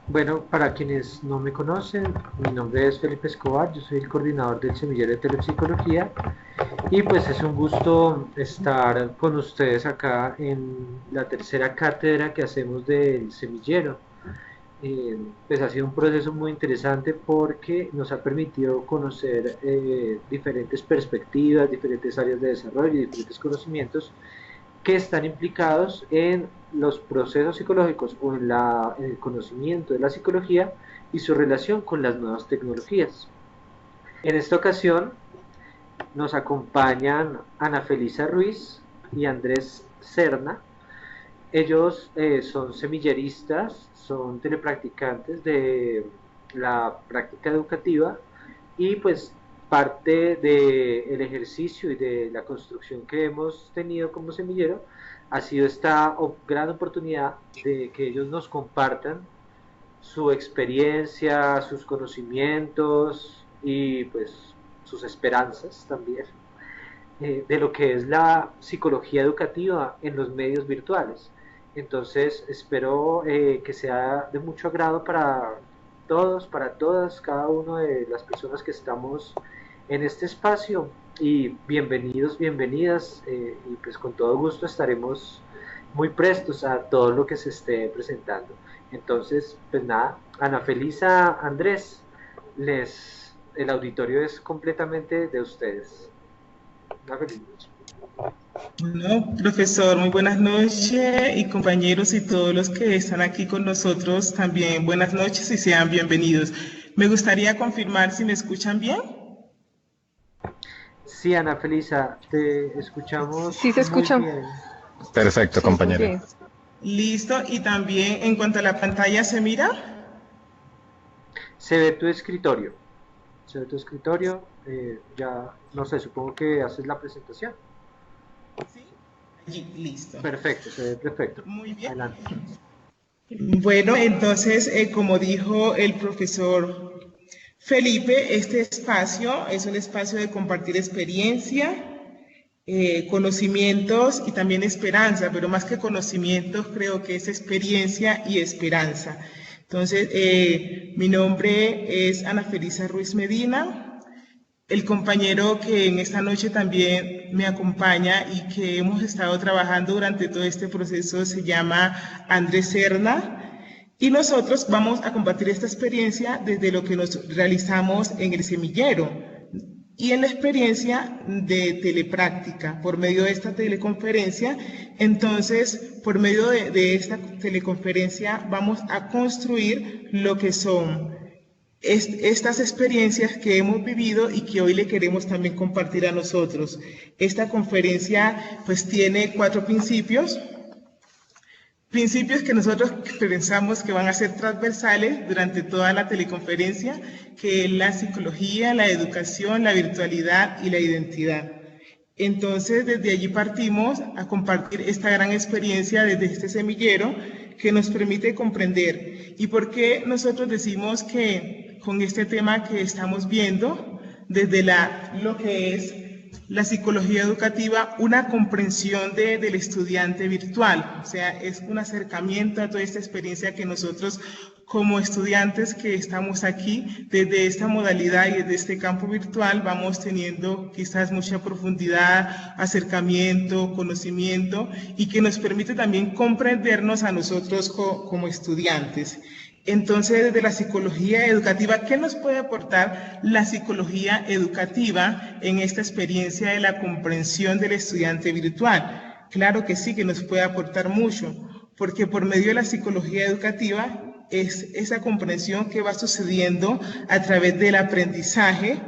Bueno, para quienes no me conocen, mi nombre es Felipe Escobar, yo soy el coordinador del Semillero de Telepsicología y pues es un gusto estar con ustedes acá en la tercera cátedra que hacemos del Semillero. Pues ha sido un proceso muy interesante porque nos ha permitido conocer diferentes perspectivas, diferentes áreas de desarrollo y diferentes conocimientos que están implicados en los procesos psicológicos o en el conocimiento de la psicología y su relación con las nuevas tecnologías. En esta ocasión nos acompañan Ana Felisa Ruiz y Andrés Serna. Ellos son semilleristas, son telepracticantes de la práctica educativa y pues parte del ejercicio y de la construcción que hemos tenido como semillero ha sido esta gran oportunidad de que ellos nos compartan su experiencia, sus conocimientos y pues sus esperanzas también de lo que es la psicología educativa en los medios virtuales. Entonces, espero que sea de mucho agrado para todos, para todas, cada una de las personas que estamos en este espacio. Y bienvenidos, bienvenidas, y pues con todo gusto estaremos muy prestos a todo lo que se esté presentando. Entonces, pues nada, Ana Felisa, Andrés, el auditorio es completamente de ustedes. Una feliz noche. Bueno, profesor, muy buenas noches y compañeros y todos los que están aquí con nosotros también buenas noches y sean bienvenidos. Me gustaría confirmar si me escuchan bien. Sí, Ana Felisa, te escuchamos Sí se muy escucha, bien. Perfecto, sí, muy compañera. bien. Listo, y también en cuanto a la pantalla se mira. Se ve tu escritorio. Se ve tu escritorio. Ya, no sé, supongo que haces la presentación. Sí, allí, listo. Perfecto, se ve perfecto. Muy bien. Adelante. Bueno, entonces, como dijo el profesor Felipe, este espacio es un espacio de compartir experiencia, conocimientos y también esperanza, pero más que conocimientos creo que es experiencia y esperanza. Entonces, mi nombre es Ana Felisa Ruiz Medina. El compañero que en esta noche también me acompaña y que hemos estado trabajando durante todo este proceso se llama Andrés Serna. Y nosotros vamos a compartir esta experiencia desde lo que nos realizamos en el semillero y en la experiencia de telepráctica por medio de esta teleconferencia. Entonces, por medio de esta teleconferencia vamos a construir lo que son estas experiencias que hemos vivido y que hoy le queremos también compartir a nosotros. Esta conferencia pues tiene 4 principios. Principios que nosotros pensamos que van a ser transversales durante toda la teleconferencia, que es la psicología, la educación, la virtualidad y la identidad. Entonces, desde allí partimos a compartir esta gran experiencia desde este semillero que nos permite comprender. ¿Y por qué nosotros decimos que con este tema que estamos viendo, desde lo que es la psicología educativa, una comprensión del estudiante virtual? O sea, es un acercamiento a toda esta experiencia que nosotros como estudiantes que estamos aquí, desde esta modalidad y desde este campo virtual, vamos teniendo quizás mucha profundidad, acercamiento, conocimiento, y que nos permite también comprendernos a nosotros como estudiantes. Entonces, desde la psicología educativa, ¿qué nos puede aportar la psicología educativa en esta experiencia de la comprensión del estudiante virtual? Claro que sí, que nos puede aportar mucho, porque por medio de la psicología educativa es esa comprensión que va sucediendo a través del aprendizaje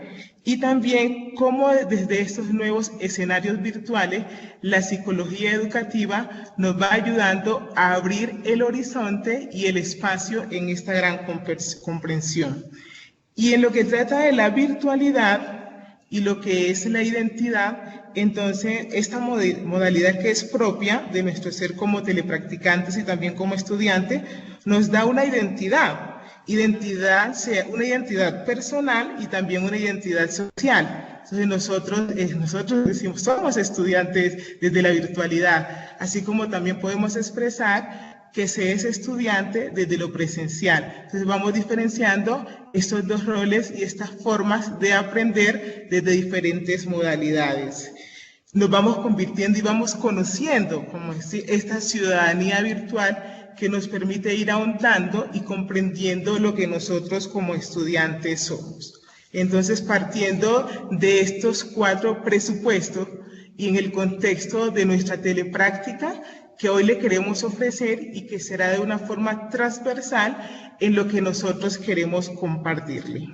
y también cómo desde estos nuevos escenarios virtuales la psicología educativa nos va ayudando a abrir el horizonte y el espacio en esta gran comprensión. Y en lo que trata de la virtualidad y lo que es la identidad, entonces esta modalidad que es propia de nuestro ser como telepracticantes y también como estudiantes, nos da una identidad, una identidad personal y también una identidad social. Entonces nosotros decimos, somos estudiantes desde la virtualidad, así como también podemos expresar que se es estudiante desde lo presencial. Entonces vamos diferenciando estos dos roles y estas formas de aprender desde diferentes modalidades. Nos vamos convirtiendo y vamos conociendo como esta ciudadanía virtual que nos permite ir ahondando y comprendiendo lo que nosotros como estudiantes somos. Entonces, partiendo de estos 4 presupuestos y en el contexto de nuestra telepráctica, que hoy le queremos ofrecer y que será de una forma transversal en lo que nosotros queremos compartirle.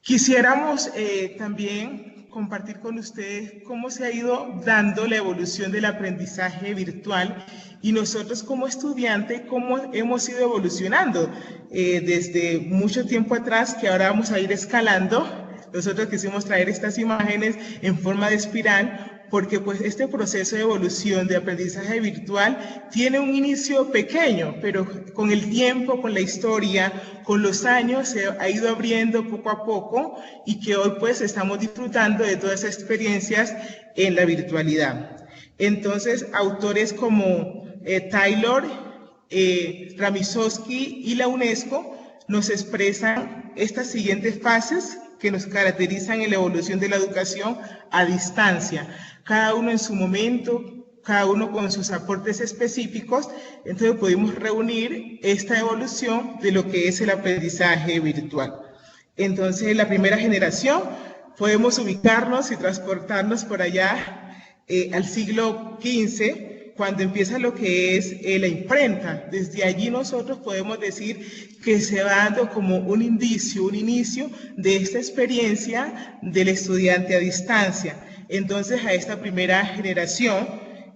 Quisiéramos también compartir con ustedes cómo se ha ido dando la evolución del aprendizaje virtual y nosotros como estudiantes, cómo hemos ido evolucionando desde mucho tiempo atrás, que ahora vamos a ir escalando. Nosotros quisimos traer estas imágenes en forma de espiral porque pues este proceso de evolución de aprendizaje virtual tiene un inicio pequeño, pero con el tiempo, con la historia, con los años se ha ido abriendo poco a poco y que hoy pues estamos disfrutando de todas esas experiencias en la virtualidad. Entonces, autores como Taylor, Ramisowski y la UNESCO nos expresan estas siguientes fases que nos caracterizan en la evolución de la educación a distancia, cada uno en su momento, cada uno con sus aportes específicos. Entonces pudimos reunir esta evolución de lo que es el aprendizaje virtual. Entonces, en la primera generación podemos ubicarnos y transportarnos por allá al siglo XV, cuando empieza lo que es la imprenta. Desde allí nosotros podemos decir que se va dando como un inicio de esta experiencia del estudiante a distancia. Entonces, a esta primera generación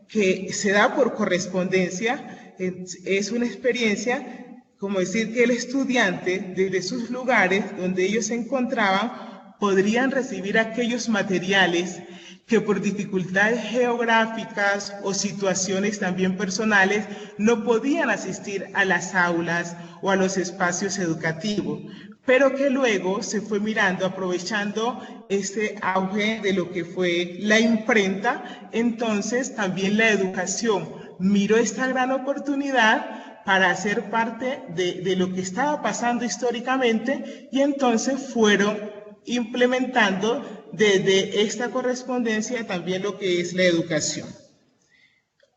que se da por correspondencia, es una experiencia, como decir que el estudiante desde sus lugares donde ellos se encontraban podrían recibir aquellos materiales que por dificultades geográficas o situaciones también personales no podían asistir a las aulas o a los espacios educativos, pero que luego se fue mirando, aprovechando este auge de lo que fue la imprenta. Entonces también la educación miró esta gran oportunidad para hacer parte de lo que estaba pasando históricamente y entonces fueron implementando desde esta correspondencia también lo que es la educación.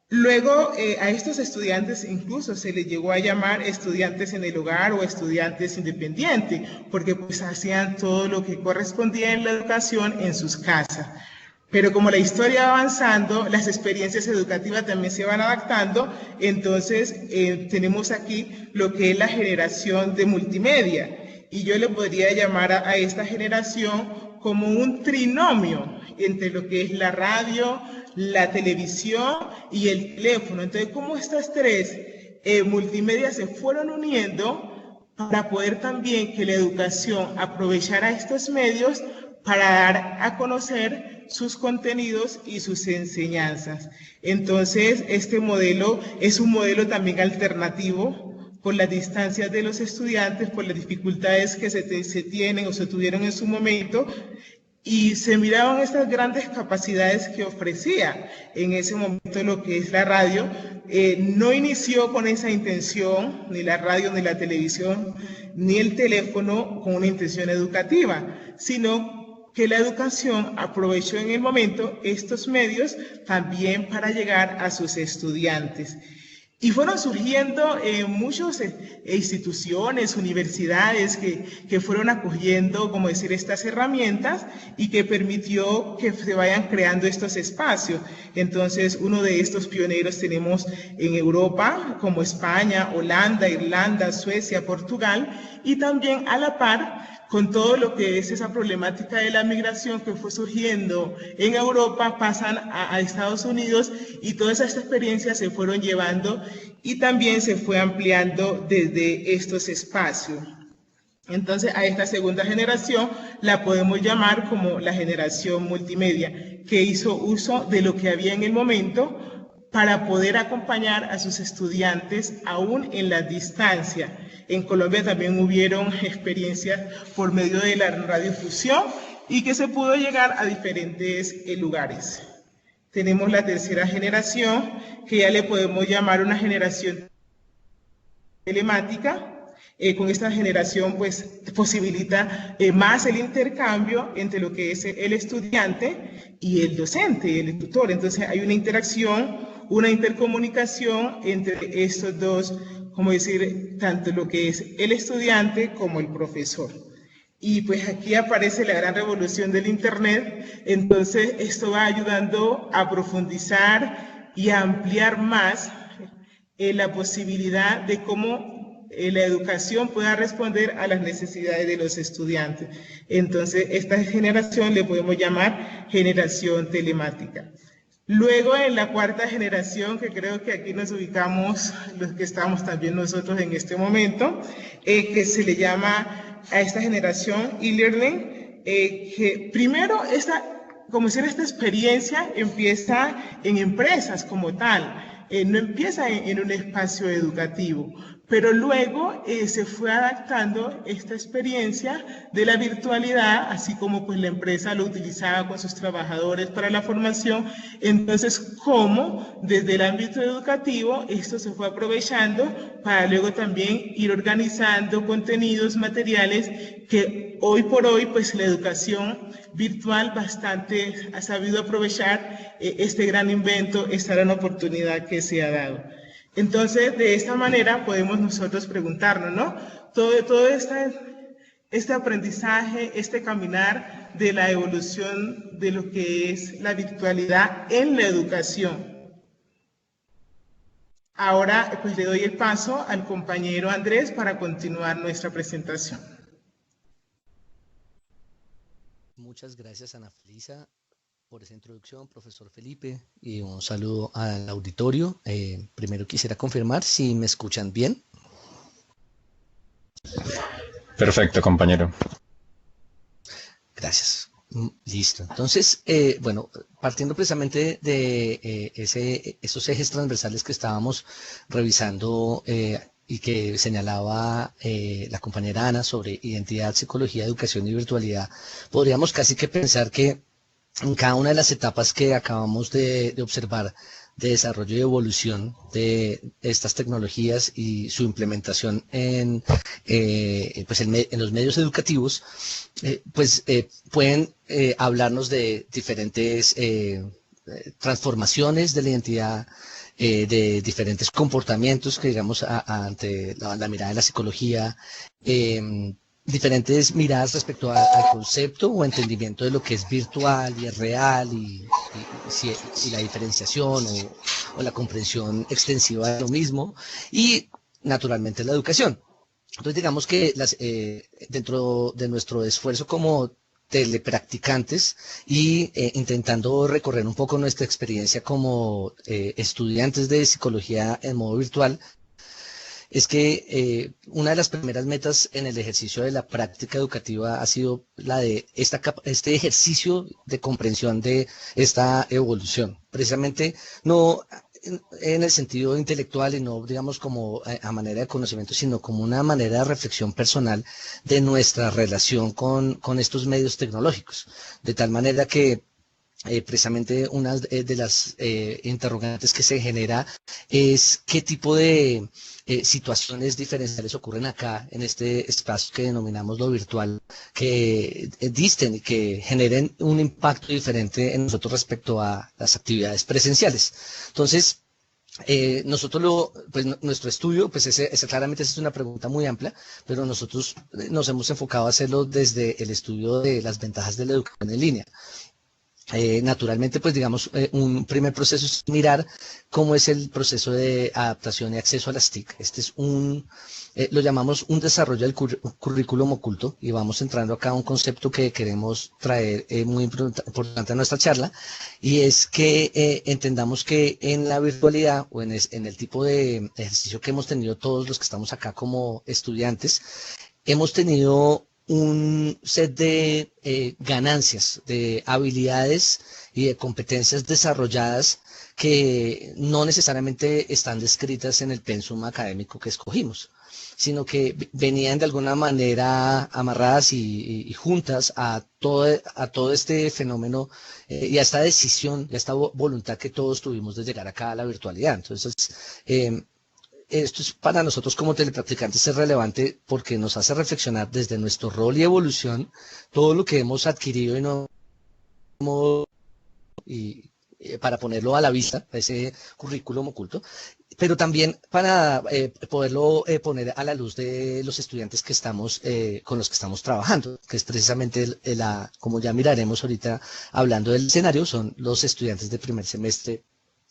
Luego a estos estudiantes incluso se les llegó a llamar estudiantes en el hogar o estudiantes independientes, porque pues hacían todo lo que correspondía en la educación en sus casas. Pero como la historia va avanzando, las experiencias educativas también se van adaptando, entonces tenemos aquí lo que es la generación de multimedia. Y yo le podría llamar a esta generación como un trinomio entre lo que es la radio, la televisión y el teléfono. Entonces, ¿cómo estas 3 multimedia se fueron uniendo para poder también que la educación aprovechara estos medios para dar a conocer sus contenidos y sus enseñanzas? Entonces, este modelo es un modelo también alternativo por las distancias de los estudiantes, por las dificultades que se tienen o se tuvieron en su momento, y se miraban estas grandes capacidades que ofrecía en ese momento lo que es la radio. No inició con esa intención, ni la radio, ni la televisión, ni el teléfono con una intención educativa, sino que la educación aprovechó en el momento estos medios también para llegar a sus estudiantes. Y fueron surgiendo muchas instituciones, universidades que fueron acogiendo, como decir, estas herramientas y que permitió que se vayan creando estos espacios. Entonces, uno de estos pioneros tenemos en Europa, como España, Holanda, Irlanda, Suecia, Portugal, y también a la par con todo lo que es esa problemática de la migración que fue surgiendo en Europa, pasan a Estados Unidos y todas esas experiencias se fueron llevando y también se fue ampliando desde estos espacios. Entonces, a esta segunda generación la podemos llamar como la generación multimedia, que hizo uso de lo que había en el momento para poder acompañar a sus estudiantes aún en la distancia. En Colombia también hubieron experiencias por medio de la radiofusión y que se pudo llegar a diferentes lugares. Tenemos la tercera generación, que ya le podemos llamar una generación telemática. Con esta generación pues posibilita más el intercambio entre lo que es el estudiante y el docente, el tutor. Entonces hay una interacción, una intercomunicación entre estos dos, como decir, tanto lo que es el estudiante como el profesor. Y pues aquí aparece la gran revolución del Internet, entonces esto va ayudando a profundizar y a ampliar más la posibilidad de cómo la educación pueda responder a las necesidades de los estudiantes. Entonces, esta generación le podemos llamar generación telemática. Luego, en la cuarta generación, que creo que aquí nos ubicamos los que estamos también nosotros en este momento, que se le llama a esta generación e-learning, que primero como decir, esta experiencia empieza en empresas como tal, no empieza en un espacio educativo, pero luego se fue adaptando esta experiencia de la virtualidad, así como pues la empresa lo utilizaba con sus trabajadores para la formación. Entonces, cómo desde el ámbito educativo esto se fue aprovechando para luego también ir organizando contenidos, materiales que hoy por hoy pues la educación virtual bastante ha sabido aprovechar este gran invento, esta gran oportunidad que se ha dado. Entonces, de esta manera podemos nosotros preguntarnos, ¿no? Todo este aprendizaje, este caminar de la evolución de lo que es la virtualidad en la educación. Ahora, pues le doy el paso al compañero Andrés para continuar nuestra presentación. Muchas gracias, Ana Felisa, por esa introducción, profesor Felipe, y un saludo al auditorio. Primero quisiera confirmar si me escuchan bien. Perfecto, compañero. Gracias. Listo. Entonces, bueno, partiendo precisamente de esos ejes transversales que estábamos revisando y que señalaba la compañera Ana sobre identidad, psicología, educación y virtualidad, podríamos casi que pensar que en cada una de las etapas que acabamos de observar de desarrollo y evolución de estas tecnologías y su implementación en los medios educativos, pueden hablarnos de diferentes transformaciones de la identidad, de diferentes comportamientos que digamos ante la mirada de la psicología, diferentes miradas respecto al concepto o entendimiento de lo que es virtual y es real y la diferenciación o la comprensión extensiva de lo mismo y naturalmente la educación. Entonces digamos que dentro de nuestro esfuerzo como telepracticantes y intentando recorrer un poco nuestra experiencia como estudiantes de psicología en modo virtual, es que una de las primeras metas en el ejercicio de la práctica educativa ha sido la de este ejercicio de comprensión de esta evolución. Precisamente no en el sentido intelectual y no, digamos, como a manera de conocimiento, sino como una manera de reflexión personal de nuestra relación con estos medios tecnológicos. De tal manera que precisamente una de las interrogantes que se genera es qué tipo de situaciones diferenciales ocurren acá en este espacio que denominamos lo virtual, que disten y que generen un impacto diferente en nosotros respecto a las actividades presenciales. Entonces, nuestro estudio, pues claramente es una pregunta muy amplia, pero nosotros nos hemos enfocado a hacerlo desde el estudio de las ventajas de la educación en línea. Naturalmente, pues digamos, un primer proceso es mirar cómo es el proceso de adaptación y acceso a las TIC. Este es lo llamamos un desarrollo del currículum oculto y vamos entrando acá a un concepto que queremos traer muy importante a nuestra charla y es que entendamos que en la virtualidad o en el tipo de ejercicio que hemos tenido todos los que estamos acá como estudiantes, hemos tenido un set de ganancias, de habilidades y de competencias desarrolladas que no necesariamente están descritas en el pensum académico que escogimos, sino que venían de alguna manera amarradas y juntas a todo este fenómeno y a esta decisión, a esta voluntad que todos tuvimos de llegar acá a la virtualidad. Entonces, esto es para nosotros como telepracticantes es relevante porque nos hace reflexionar desde nuestro rol y evolución todo lo que hemos adquirido y no y para ponerlo a la vista, ese currículum oculto, pero también para poderlo poner a la luz de los estudiantes que estamos con los que estamos trabajando, que es precisamente como ya miraremos ahorita hablando del escenario, son los estudiantes de primer semestre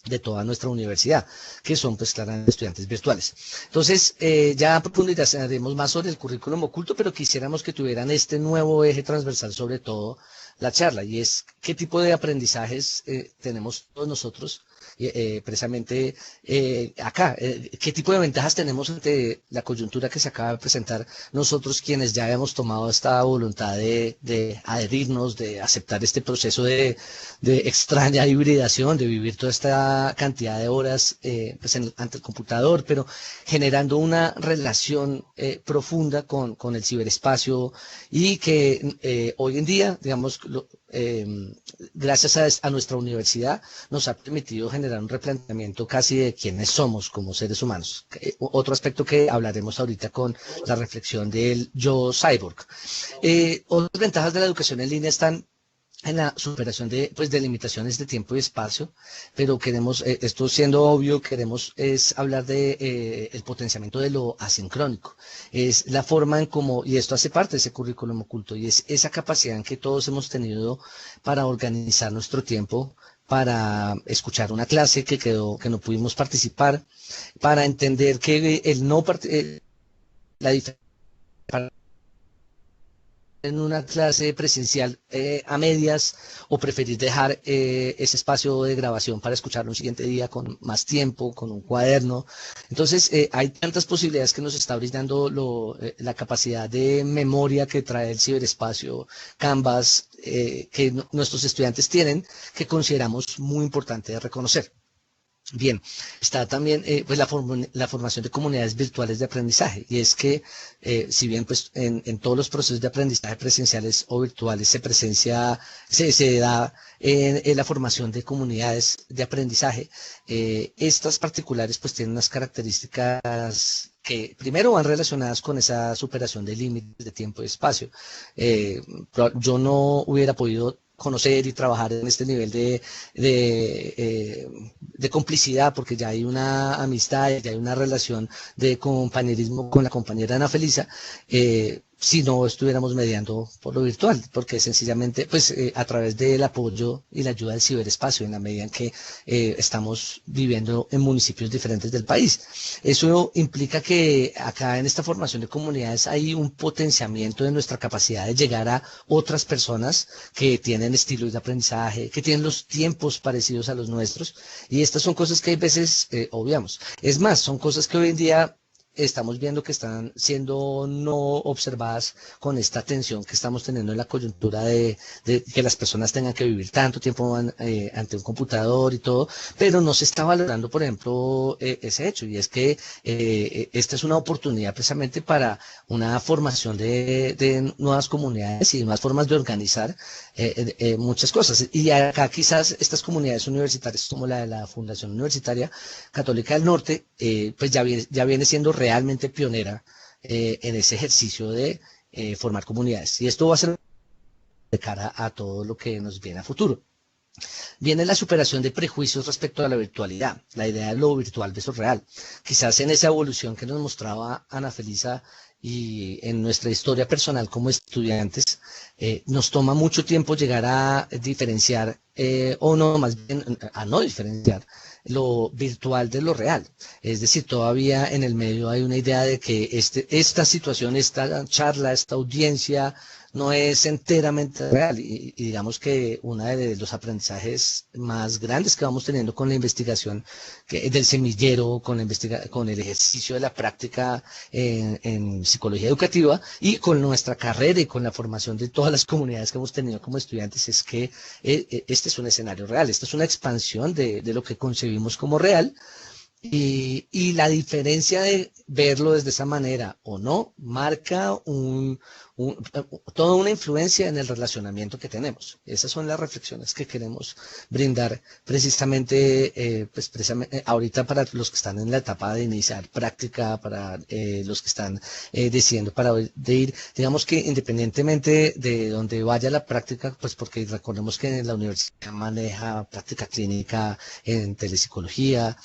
de toda nuestra universidad, que son pues claramente estudiantes virtuales. Entonces, ya profundizaremos más sobre el currículum oculto, pero quisiéramos que tuvieran este nuevo eje transversal sobre todo la charla, y es qué tipo de aprendizajes tenemos todos nosotros, precisamente acá, qué tipo de ventajas tenemos ante la coyuntura que se acaba de presentar nosotros quienes ya hemos tomado esta voluntad de adherirnos, de aceptar este proceso de extraña hibridación, de vivir toda esta cantidad de horas pues ante el computador, pero generando una relación profunda con el ciberespacio y que hoy en día, digamos, gracias a nuestra universidad nos ha permitido generar un replanteamiento casi de quiénes somos como seres humanos. Otro aspecto que hablaremos ahorita con la reflexión del yo cyborg. Otras ventajas de la educación en línea están en la superación de limitaciones de tiempo y espacio, pero queremos, esto siendo obvio, queremos es hablar de el potenciamiento de lo asincrónico. Es la forma en cómo, y esto hace parte de ese currículum oculto, y es esa capacidad en que todos hemos tenido para organizar nuestro tiempo, para escuchar una clase que no pudimos participar, para entender que la diferencia en una clase presencial a medias o preferir dejar ese espacio de grabación para escucharlo un siguiente día con más tiempo, con un cuaderno. Entonces hay tantas posibilidades que nos está brindando la capacidad de memoria que trae el ciberespacio, Canvas, que nuestros estudiantes tienen, que consideramos muy importante de reconocer. Bien, está también pues la formación de comunidades virtuales de aprendizaje, y es que si bien pues en todos los procesos de aprendizaje presenciales o virtuales se da en la formación de comunidades de aprendizaje, estas particulares pues tienen unas características que primero van relacionadas con esa superación de límites de tiempo y espacio. Yo no hubiera podido conocer y trabajar en este nivel de complicidad, porque ya hay una amistad, ya hay una relación de compañerismo con la compañera Ana Felisa, si no estuviéramos mediando por lo virtual, porque sencillamente pues a través del apoyo y la ayuda del ciberespacio, en la medida en que estamos viviendo en municipios diferentes del país. Eso implica que acá en esta formación de comunidades hay un potenciamiento de nuestra capacidad de llegar a otras personas que tienen estilos de aprendizaje, que tienen los tiempos parecidos a los nuestros, y estas son cosas que a veces obviamos. Es más, son cosas que hoy en día estamos viendo que están siendo no observadas con esta tensión que estamos teniendo en la coyuntura de que las personas tengan que vivir tanto tiempo ante un computador y todo, pero no se está valorando, por ejemplo, ese hecho, y es que esta es una oportunidad precisamente para una formación de nuevas comunidades y nuevas formas de organizar muchas cosas. Y acá quizás estas comunidades universitarias como la de la Fundación Universitaria Católica del Norte, pues ya viene siendo realmente pionera en ese ejercicio de formar comunidades. Y esto va a ser de cara a todo lo que nos viene a futuro. Viene la superación de prejuicios respecto a la virtualidad, la idea de lo virtual versus real. Quizás en esa evolución que nos mostraba Ana Felisa y en nuestra historia personal como estudiantes, nos toma mucho tiempo llegar a diferenciar, o no, más bien a no diferenciar lo virtual de lo real. Es decir, todavía en el medio hay una idea de que esta situación, esta charla, esta audiencia no es enteramente real y digamos que uno de los aprendizajes más grandes que vamos teniendo con la investigación del semillero, con el ejercicio de la práctica en psicología educativa y con nuestra carrera y con la formación de todas las comunidades que hemos tenido como estudiantes es que este es un escenario real, esta es una expansión de lo que concebimos como real. Y la diferencia de verlo desde esa manera o no marca toda una influencia en el relacionamiento que tenemos. Esas son las reflexiones que queremos brindar precisamente, ahorita para los que están en la etapa de iniciar práctica, para los que están decidiendo de ir, digamos que independientemente de donde vaya la práctica, pues porque recordemos que la universidad maneja práctica clínica en telepsicología,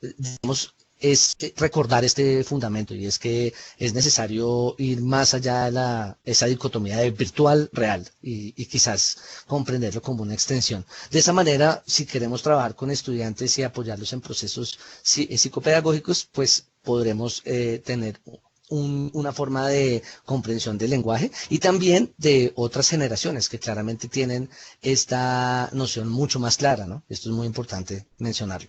digamos, es recordar este fundamento y es que es necesario ir más allá de esa dicotomía de virtual real y quizás comprenderlo como una extensión. De esa manera, si queremos trabajar con estudiantes y apoyarlos en procesos psicopedagógicos, pues podremos tener una forma de comprensión del lenguaje y también de otras generaciones que claramente tienen esta noción mucho más clara, ¿no? Esto es muy importante mencionarlo.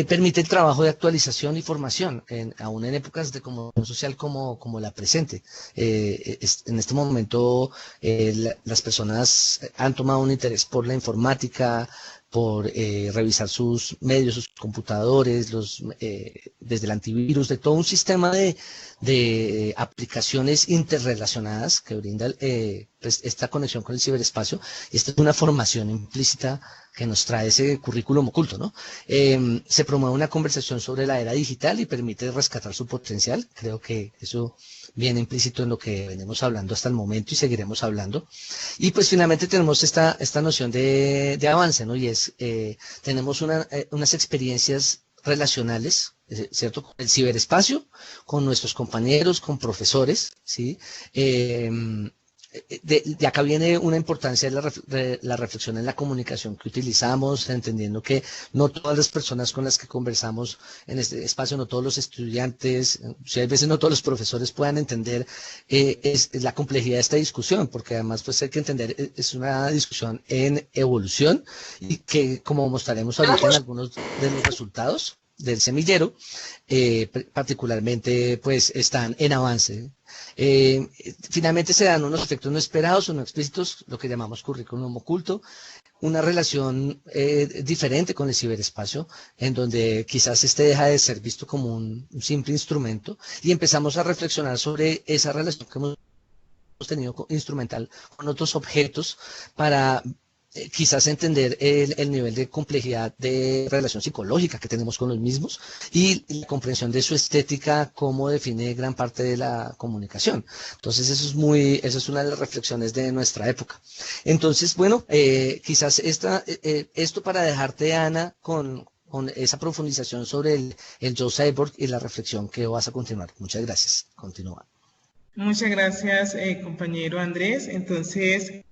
Permite el trabajo de actualización y formación, aún en épocas de comunicación social como la presente. En este momento las personas han tomado un interés por la informática, por revisar sus medios, sus computadores, desde el antivirus, de todo un sistema de aplicaciones interrelacionadas que brinda pues esta conexión con el ciberespacio. Y esta es una formación implícita que nos trae ese currículum oculto, ¿no? Se promueve una conversación sobre la era digital y permite rescatar su potencial. Creo que eso viene implícito en lo que venimos hablando hasta el momento y seguiremos hablando. Y pues finalmente tenemos esta noción de avance, ¿no? Y es, tenemos unas experiencias relacionales, ¿cierto? Con el ciberespacio, con nuestros compañeros, con profesores, ¿sí? De acá viene una importancia de la reflexión en la comunicación que utilizamos, entendiendo que no todas las personas con las que conversamos en este espacio, no todos los estudiantes, si hay veces no todos los profesores puedan entender la complejidad de esta discusión, porque además pues hay que entender, es una discusión en evolución y que como mostraremos ahorita en algunos de los resultados del semillero, particularmente pues están en avance. Finalmente se dan unos efectos no esperados o no explícitos, lo que llamamos currículum oculto, una relación diferente con el ciberespacio, en donde quizás este deja de ser visto como un simple instrumento y empezamos a reflexionar sobre esa relación que hemos tenido instrumental con otros objetos para quizás entender el nivel de complejidad de relación psicológica que tenemos con los mismos y la comprensión de su estética, cómo define gran parte de la comunicación. Entonces eso es una de las reflexiones de nuestra época. Entonces, bueno, quizás esto para dejarte, Ana, con esa profundización sobre el yo cyborg y la reflexión que vas a continuar. Muchas gracias. Continúa. Muchas gracias, compañero Andrés. Entonces,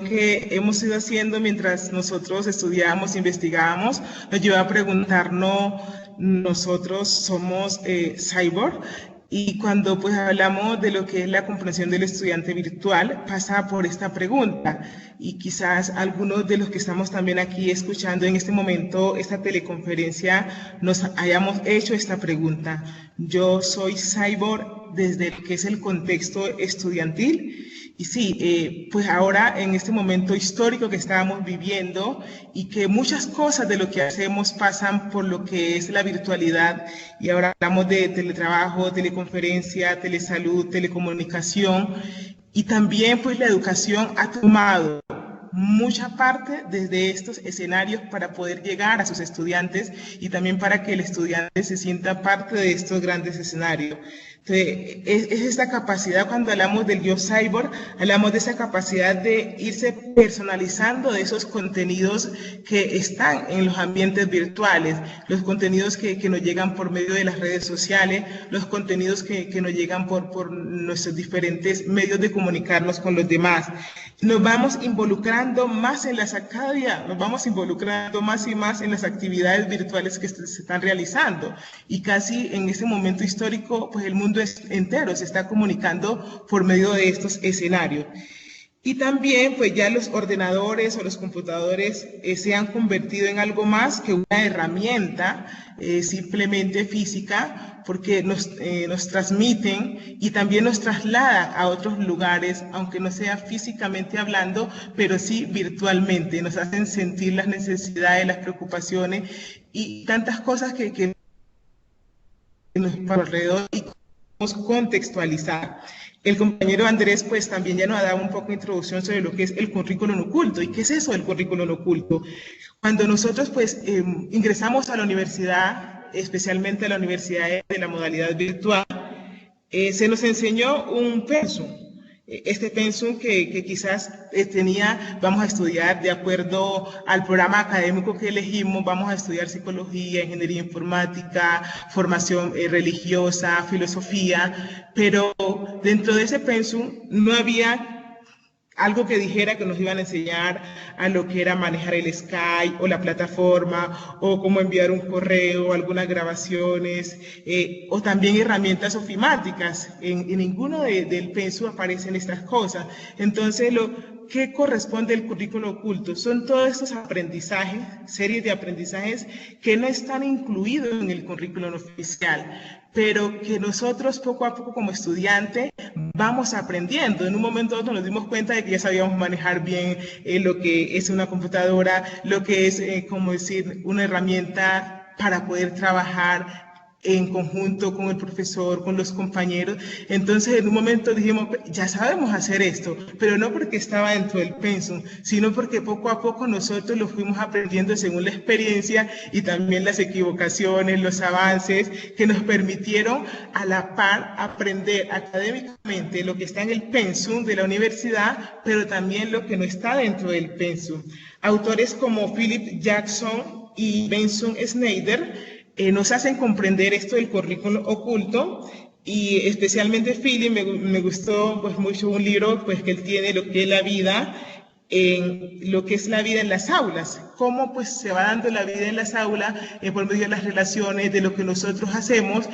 que hemos ido haciendo mientras nosotros estudiábamos, investigábamos, nos lleva a preguntarnos, nosotros somos cyborg, y cuando pues hablamos de lo que es la comprensión del estudiante virtual, pasa por esta pregunta, y quizás algunos de los que estamos también aquí escuchando en este momento esta teleconferencia nos hayamos hecho esta pregunta. Yo soy cyborg desde el que es el contexto estudiantil. Y sí, pues ahora en este momento histórico que estábamos viviendo y que muchas cosas de lo que hacemos pasan por lo que es la virtualidad, y ahora hablamos de teletrabajo, teleconferencia, telesalud, telecomunicación, y también pues la educación ha tomado mucha parte desde estos escenarios para poder llegar a sus estudiantes y también para que el estudiante se sienta parte de estos grandes escenarios. Entonces, es esta capacidad, cuando hablamos del yo cyborg, hablamos de esa capacidad de irse personalizando de esos contenidos que están en los ambientes virtuales, los contenidos que nos llegan por medio de las redes sociales, los contenidos que nos llegan por nuestros diferentes medios de comunicarnos con los demás. Nos vamos involucrando más cada día nos vamos involucrando más y más en las actividades virtuales que se están realizando, y casi en este momento histórico, pues el mundo mundo entero se está comunicando por medio de estos escenarios. Y también pues ya los ordenadores o los computadores se han convertido en algo más que una herramienta simplemente física, porque nos transmiten y también nos trasladan a otros lugares, aunque no sea físicamente hablando, pero sí virtualmente. Nos hacen sentir las necesidades, las preocupaciones y tantas cosas que nos pasan alrededor y podemos contextualizar. El compañero Andrés pues también ya nos ha dado un poco de introducción sobre lo que es el currículum oculto. ¿Y qué es eso del currículum oculto? Cuando nosotros pues ingresamos a la universidad, especialmente a la universidad de la modalidad virtual, se nos enseñó un pensum. Este pensum que quizás vamos a estudiar de acuerdo al programa académico que elegimos, vamos a estudiar psicología, ingeniería informática, formación religiosa, filosofía, pero dentro de ese pensum no había algo que dijera que nos iban a enseñar a lo que era manejar el Skype o la plataforma, o cómo enviar un correo, algunas grabaciones, o también herramientas ofimáticas. En ninguno del pensum aparecen estas cosas. Entonces, ¿qué corresponde al currículo oculto? Son todos estos aprendizajes, series de aprendizajes que no están incluidos en el currículum oficial, pero que nosotros poco a poco como estudiantes vamos aprendiendo. En un momento otro nos dimos cuenta de que ya sabíamos manejar bien lo que es una computadora, lo que es, como decir, una herramienta para poder trabajar en conjunto con el profesor, con los compañeros. Entonces, en un momento dijimos, ya sabemos hacer esto, pero no porque estaba dentro del pensum, sino porque poco a poco nosotros lo fuimos aprendiendo según la experiencia y también las equivocaciones, los avances que nos permitieron a la par aprender académicamente lo que está en el pensum de la universidad, pero también lo que no está dentro del pensum. Autores como Philip Jackson y Benson Schneider nos hacen comprender esto del currículo oculto, y especialmente Philip me gustó pues mucho un libro pues que él tiene, lo que es la vida, lo que es la vida en las aulas, cómo pues se va dando la vida en las aulas por medio de las relaciones, de lo que nosotros hacemos.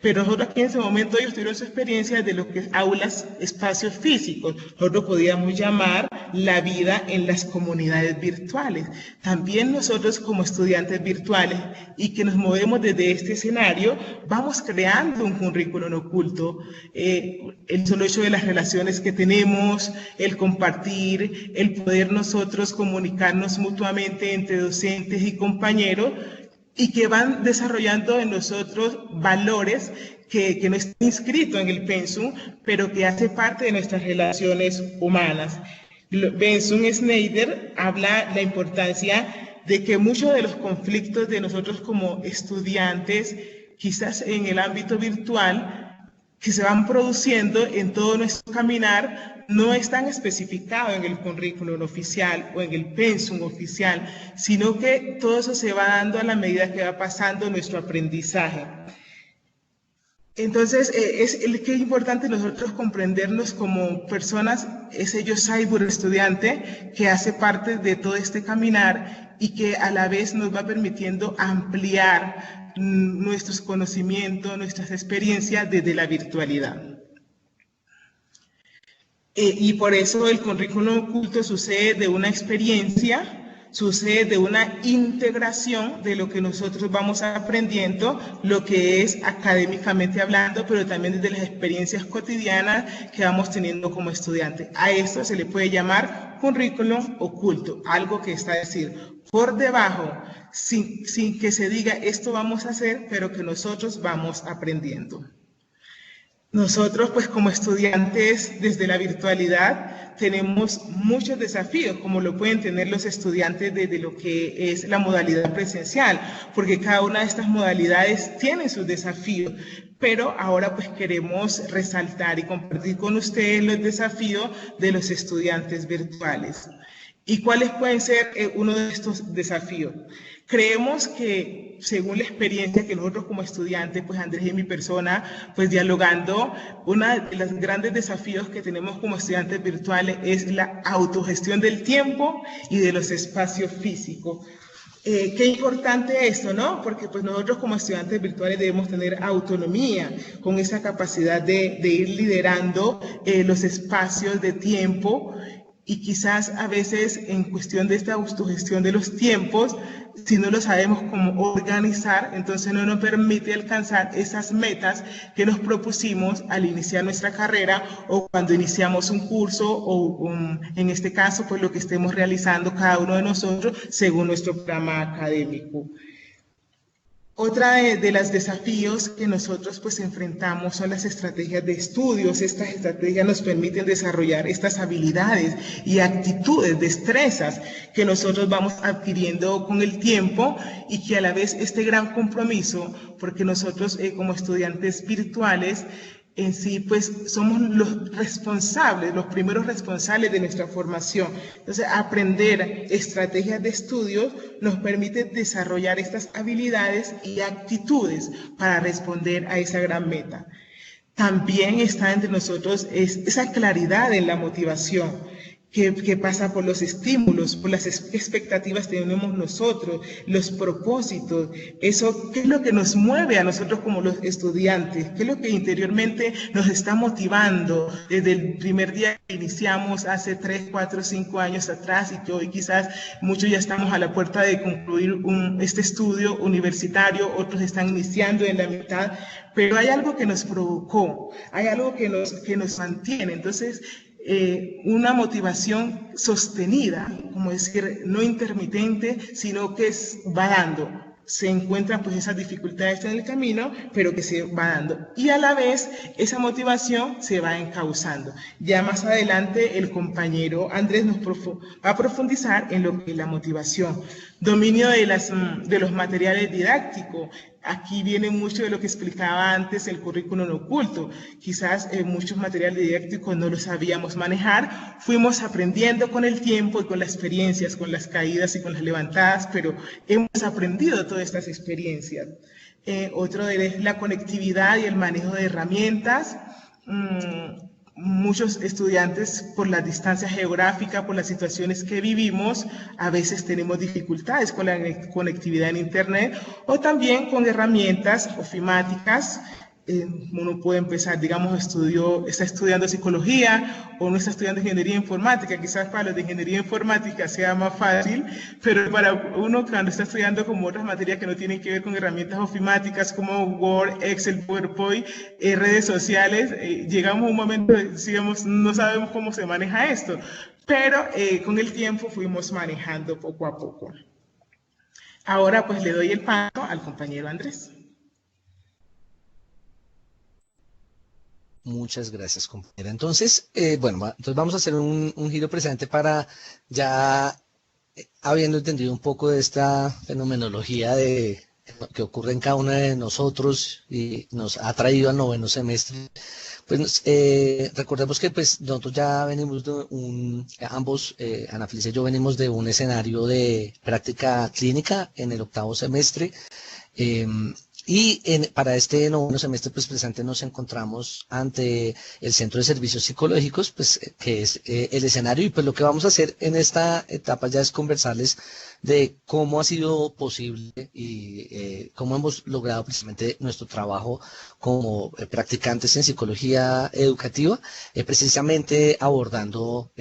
Pero nosotros aquí en ese momento ellos tuvieron su experiencia de lo que es aulas, espacios físicos. Nosotros podíamos llamar la vida en las comunidades virtuales. También nosotros como estudiantes virtuales y que nos movemos desde este escenario, vamos creando un currículum oculto. El solo hecho de las relaciones que tenemos, el compartir, el poder nosotros comunicarnos mutuamente entre docentes y compañeros, y que van desarrollando en nosotros valores que no están inscritos en el pensum, pero que hace parte de nuestras relaciones humanas. Benson Schneider habla de la importancia de que muchos de los conflictos de nosotros como estudiantes, quizás en el ámbito virtual, que se van produciendo en todo nuestro caminar, no están especificados en el currículum oficial o en el pensum oficial, sino que todo eso se va dando a la medida que va pasando nuestro aprendizaje. Entonces, es importante nosotros comprendernos como personas, ese yo cyber estudiante que hace parte de todo este caminar y que a la vez nos va permitiendo ampliar nuestros conocimientos, nuestras experiencias desde la virtualidad. Y por eso el currículum oculto sucede de una experiencia, sucede de una integración de lo que nosotros vamos aprendiendo, lo que es académicamente hablando, pero también desde las experiencias cotidianas que vamos teniendo como estudiantes. A esto se le puede llamar currículum oculto, algo que está a decir por debajo, sin que se diga esto vamos a hacer, pero que nosotros vamos aprendiendo. Nosotros, pues como estudiantes desde la virtualidad, tenemos muchos desafíos, como lo pueden tener los estudiantes desde lo que es la modalidad presencial, porque cada una de estas modalidades tiene sus desafíos, pero ahora pues queremos resaltar y compartir con ustedes los desafíos de los estudiantes virtuales. ¿Y cuáles pueden ser uno de estos desafíos? Creemos que, según la experiencia que nosotros como estudiantes, pues Andrés y mi persona, pues dialogando, uno de los grandes desafíos que tenemos como estudiantes virtuales es la autogestión del tiempo y de los espacios físicos. Qué importante esto, ¿no? Porque pues nosotros como estudiantes virtuales debemos tener autonomía con esa capacidad de ir liderando los espacios de tiempo y quizás a veces en cuestión de esta autogestión de los tiempos, si no lo sabemos cómo organizar, entonces no nos permite alcanzar esas metas que nos propusimos al iniciar nuestra carrera o cuando iniciamos un curso o en este caso pues lo que estemos realizando cada uno de nosotros según nuestro programa académico. Otra de los desafíos que nosotros pues enfrentamos son las estrategias de estudios. Estas estrategias nos permiten desarrollar estas habilidades y actitudes, destrezas que nosotros vamos adquiriendo con el tiempo y que a la vez este gran compromiso, porque nosotros como estudiantes virtuales en sí, pues somos los responsables, los primeros responsables de nuestra formación. Entonces, aprender estrategias de estudios nos permite desarrollar estas habilidades y actitudes para responder a esa gran meta. También está entre nosotros esa claridad en la motivación que pasa por los estímulos, por las expectativas que tenemos nosotros, los propósitos, eso, qué es lo que nos mueve a nosotros como los estudiantes, qué es lo que interiormente nos está motivando desde el primer día que iniciamos hace 3, 4, 5 años atrás y que hoy quizás muchos ya estamos a la puerta de concluir este estudio universitario, otros están iniciando en la mitad, pero hay algo que nos provocó, hay algo que nos mantiene, entonces una motivación sostenida, como decir, no intermitente, sino que va dando. Se encuentran pues esas dificultades en el camino, pero que se va dando. Y a la vez, esa motivación se va encauzando. Ya más adelante, el compañero Andrés nos va a profundizar en lo que es la motivación. Dominio de los materiales didácticos. Aquí viene mucho de lo que explicaba antes el currículum oculto. Quizás muchos materiales didácticos no los sabíamos manejar. Fuimos aprendiendo con el tiempo y con las experiencias, con las caídas y con las levantadas, pero hemos aprendido todas estas experiencias. Otro es la conectividad y el manejo de herramientas. Muchos estudiantes, por la distancia geográfica, por las situaciones que vivimos, a veces tenemos dificultades con la conectividad en Internet o también con herramientas ofimáticas. Uno puede empezar, digamos, está estudiando psicología o no está estudiando ingeniería informática. Quizás para los de ingeniería informática sea más fácil, pero para uno cuando está estudiando como otras materias que no tienen que ver con herramientas ofimáticas como Word, Excel, PowerPoint, redes sociales, llegamos a un momento, digamos, no sabemos cómo se maneja esto, pero con el tiempo fuimos manejando poco a poco. Ahora pues le doy el paso al compañero Andrés. Muchas gracias, compañera. Entonces, entonces vamos a hacer un giro presente para ya habiendo entendido un poco de esta fenomenología que ocurre en cada uno de nosotros y nos ha traído al 9º semestre. Pues recordemos que pues nosotros ya venimos ambos, Ana Felicia y yo venimos de un escenario de práctica clínica en el 8º semestre. Y para este 9º semestre pues presente nos encontramos ante el Centro de Servicios Psicológicos, pues que es el escenario, y pues lo que vamos a hacer en esta etapa ya es conversarles de cómo ha sido posible y cómo hemos logrado precisamente nuestro trabajo como practicantes en psicología educativa, precisamente abordando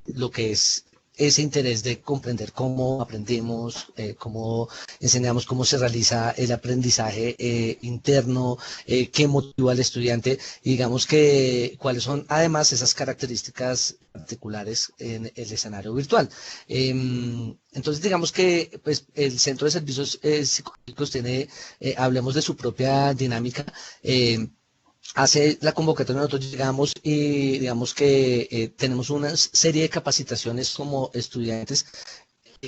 lo que es ese interés de comprender cómo aprendemos, cómo enseñamos, cómo se realiza el aprendizaje interno, qué motiva al estudiante, y digamos que cuáles son además esas características particulares en el escenario virtual. Entonces digamos que pues, el Centro de Servicios Psicológicos tiene, hablemos de su propia dinámica. Hace la convocatoria, nosotros llegamos y digamos que tenemos una serie de capacitaciones como estudiantes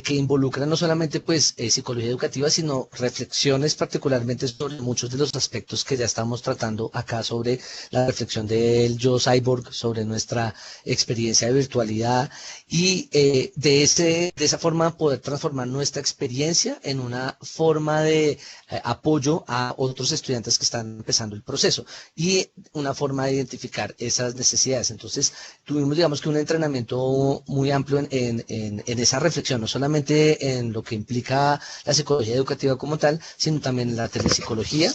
que involucran no solamente pues psicología educativa, sino reflexiones particularmente sobre muchos de los aspectos que ya estamos tratando acá, sobre la reflexión del yo cyborg, sobre nuestra experiencia de virtualidad y de esa forma poder transformar nuestra experiencia en una forma de apoyo a otros estudiantes que están empezando el proceso y una forma de identificar esas necesidades. Entonces tuvimos digamos que un entrenamiento muy amplio en esa reflexión, no solamente solamente en lo que implica la psicología educativa como tal, sino también en la telepsicología.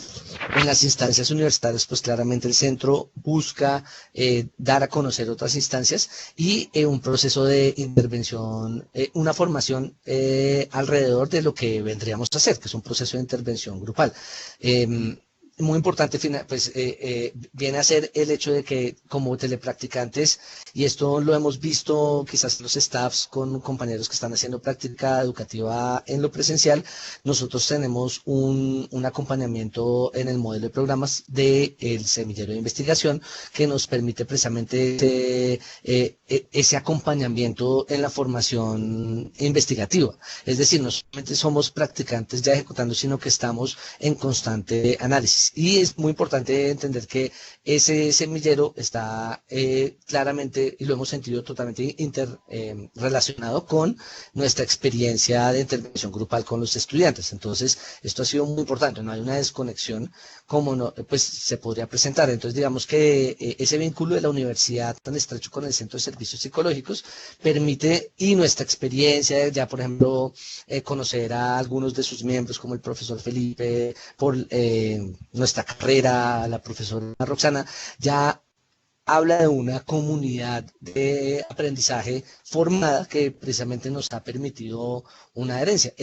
En las instancias universitarias, pues claramente el centro busca dar a conocer otras instancias y un proceso de intervención, una formación alrededor de lo que vendríamos a hacer, que es un proceso de intervención grupal. Muy importante, pues viene a ser el hecho de que como telepracticantes, y esto lo hemos visto quizás en los staffs con compañeros que están haciendo práctica educativa en lo presencial, nosotros tenemos un acompañamiento en el modelo de programas del semillero de investigación que nos permite precisamente ese acompañamiento en la formación investigativa. Es decir, no solamente somos practicantes ya ejecutando, sino que estamos en constante análisis. Y es muy importante entender que ese semillero está claramente, y lo hemos sentido totalmente interrelacionado con nuestra experiencia de intervención grupal con los estudiantes. Entonces, esto ha sido muy importante, no hay una desconexión como no, pues se podría presentar. Entonces, digamos que ese vínculo de la universidad tan estrecho con el Centro de Servicios Psicológicos permite, y nuestra experiencia, ya por ejemplo, conocer a algunos de sus miembros, como el profesor Felipe, por nuestra carrera, la profesora Roxana, ya habla de una comunidad de aprendizaje formada que precisamente nos ha permitido una herencia.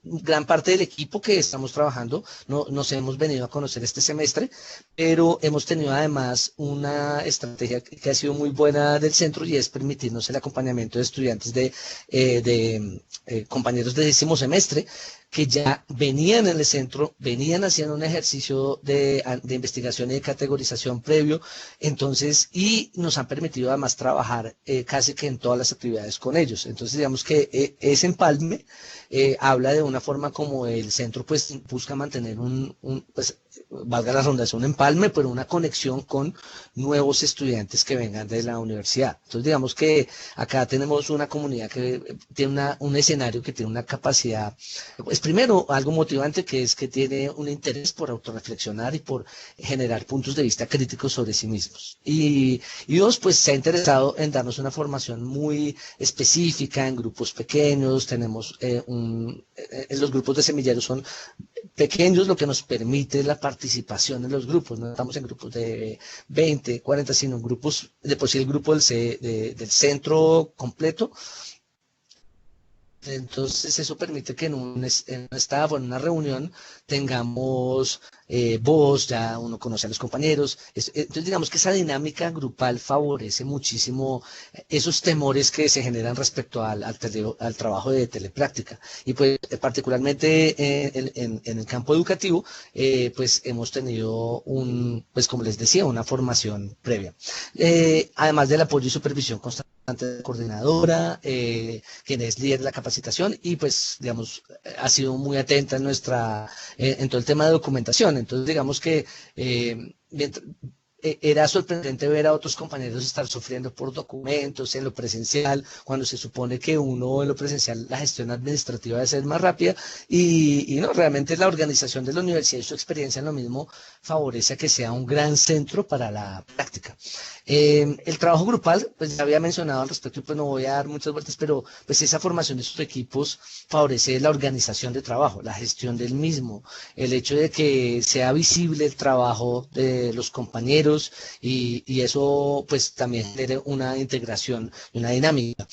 Gran parte del equipo que estamos trabajando nos hemos venido a conocer este semestre, pero hemos tenido además una estrategia que ha sido muy buena del centro y es permitirnos el acompañamiento de estudiantes de compañeros de 10º semestre que ya venían en el centro, venían haciendo un ejercicio de investigación y de categorización previo, entonces, y nos han permitido además trabajar casi que en todas las actividades con ellos. Entonces, digamos que ese empalme habla de una forma como el centro pues busca mantener pues, valga la redundancia, un empalme, pero una conexión con nuevos estudiantes que vengan de la universidad. Entonces, digamos que acá tenemos una comunidad que tiene un escenario que tiene una capacidad, pues primero, algo motivante, que es que tiene un interés por autorreflexionar y por generar puntos de vista críticos sobre sí mismos. Y dos, pues se ha interesado en darnos una formación muy específica en grupos pequeños. Tenemos los grupos de semilleros son pequeños, lo que nos permite la participación en los grupos. No estamos en grupos de 20, 40, sino en grupos, de por sí el grupo del centro completo. Entonces eso permite que en un staff o en una reunión tengamos voz, ya uno conoce a los compañeros. Entonces digamos que esa dinámica grupal favorece muchísimo esos temores que se generan respecto al trabajo de telepráctica. Y pues particularmente en el campo educativo, pues hemos tenido pues como les decía, una formación previa. Además del apoyo y supervisión constante de la coordinadora, quien es líder de la capacitación y pues digamos ha sido muy atenta en todo el tema de documentación. Entonces digamos que era sorprendente ver a otros compañeros estar sufriendo por documentos en lo presencial, cuando se supone que uno en lo presencial la gestión administrativa debe ser más rápida y no, realmente la organización de la universidad y su experiencia en lo mismo favorece a que sea un gran centro para la práctica. El trabajo grupal, pues ya había mencionado al respecto y pues no voy a dar muchas vueltas, pero pues esa formación de sus equipos favorece la organización de trabajo, la gestión del mismo, el hecho de que sea visible el trabajo de los compañeros y eso pues también genere una integración y una dinámica.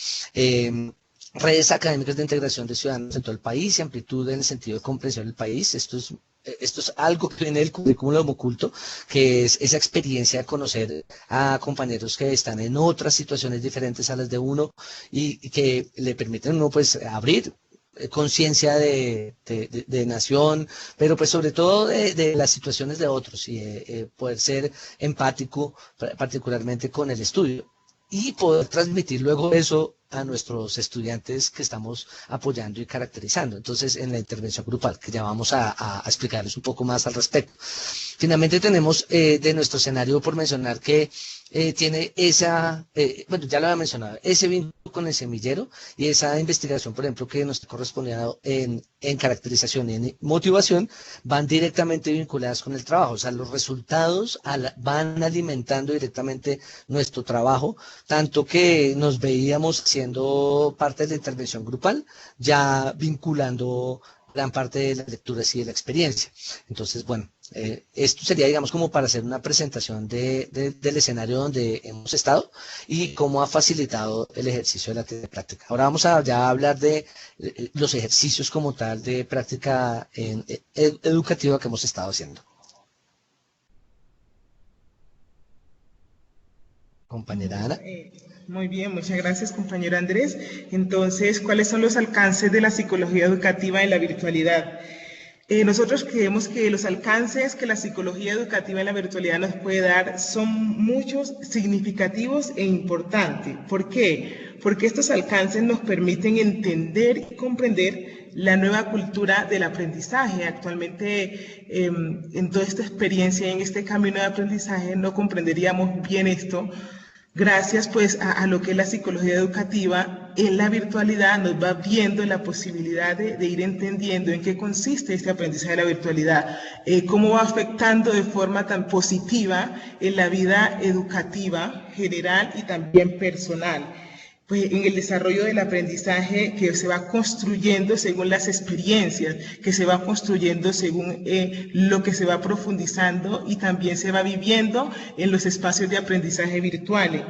Redes académicas de integración de ciudadanos en todo el país y amplitud en el sentido de comprensión del país. Esto es algo que viene del currículum oculto, que es esa experiencia de conocer a compañeros que están en otras situaciones diferentes a las de uno y que le permiten a uno pues abrir conciencia de nación, pero pues sobre todo de las situaciones de otros y poder ser empático particularmente con el estudio y poder transmitir luego eso a nuestros estudiantes que estamos apoyando y caracterizando. Entonces, en la intervención grupal, que ya vamos a explicarles un poco más al respecto. Finalmente tenemos de nuestro escenario, por mencionar, que tiene esa, bueno, ya lo había mencionado, ese vínculo con el semillero y esa investigación, por ejemplo, que nos correspondía en caracterización y en motivación, van directamente vinculadas con el trabajo. O sea, los resultados van alimentando directamente nuestro trabajo, tanto que nos veíamos siendo parte de la intervención grupal, ya vinculando gran parte de las lecturas y de la experiencia. Entonces, bueno, esto sería, digamos, como para hacer una presentación del escenario donde hemos estado y cómo ha facilitado el ejercicio de la telepráctica. Ahora vamos a ya hablar de los ejercicios como tal de práctica educativa que hemos estado haciendo. Compañera Ana. Muy bien, muchas gracias, compañero Andrés. Entonces, ¿cuáles son los alcances de la psicología educativa en la virtualidad? Nosotros creemos que los alcances que la psicología educativa en la virtualidad nos puede dar son muchos, significativos e importantes. ¿Por qué? Porque estos alcances nos permiten entender y comprender la nueva cultura del aprendizaje. Actualmente, en toda esta experiencia, en este camino de aprendizaje, no comprenderíamos bien esto. Gracias pues a lo que es la psicología educativa, en la virtualidad nos va viendo la posibilidad de ir entendiendo en qué consiste este aprendizaje de la virtualidad, cómo va afectando de forma tan positiva en la vida educativa general y también personal. Pues en el desarrollo del aprendizaje que se va construyendo según las experiencias, que se va construyendo según lo que se va profundizando y también se va viviendo en los espacios de aprendizaje virtuales.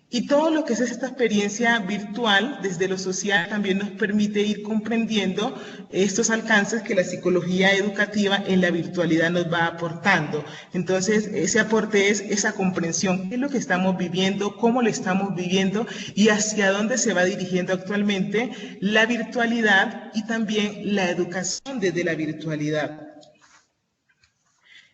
Y todo lo que es esta experiencia virtual desde lo social también nos permite ir comprendiendo estos alcances que la psicología educativa en la virtualidad nos va aportando. Entonces, ese aporte es esa comprensión, qué es lo que estamos viviendo, cómo lo estamos viviendo y hacia dónde se va dirigiendo actualmente la virtualidad y también la educación desde la virtualidad.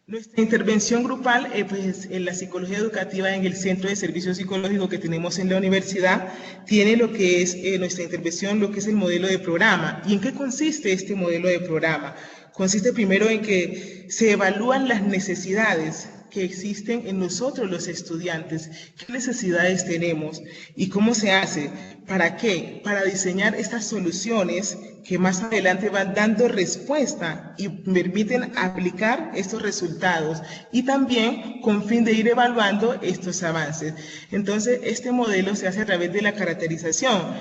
Nuestra intervención grupal, pues en la psicología educativa en el Centro de Servicio Psicológico que tenemos en la universidad, tiene lo que es nuestra intervención, lo que es el modelo de programa. ¿Y en qué consiste este modelo de programa? Consiste primero en que se evalúan las necesidades que existen en nosotros los estudiantes, qué necesidades tenemos y cómo se hace, para qué, para diseñar estas soluciones que más adelante van dando respuesta y permiten aplicar estos resultados y también con fin de ir evaluando estos avances. Entonces, este modelo se hace a través de la caracterización.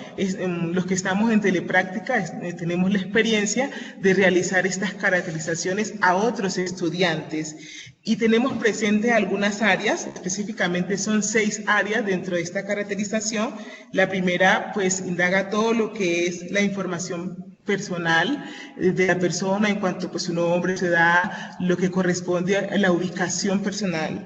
Los que estamos en telepráctica tenemos la experiencia de realizar estas caracterizaciones a otros estudiantes. Y tenemos presente algunas áreas, específicamente son 6 áreas dentro de esta caracterización. La primera, pues, indaga todo lo que es la información personal de la persona en cuanto pues su nombre, su edad, lo que corresponde a la ubicación personal.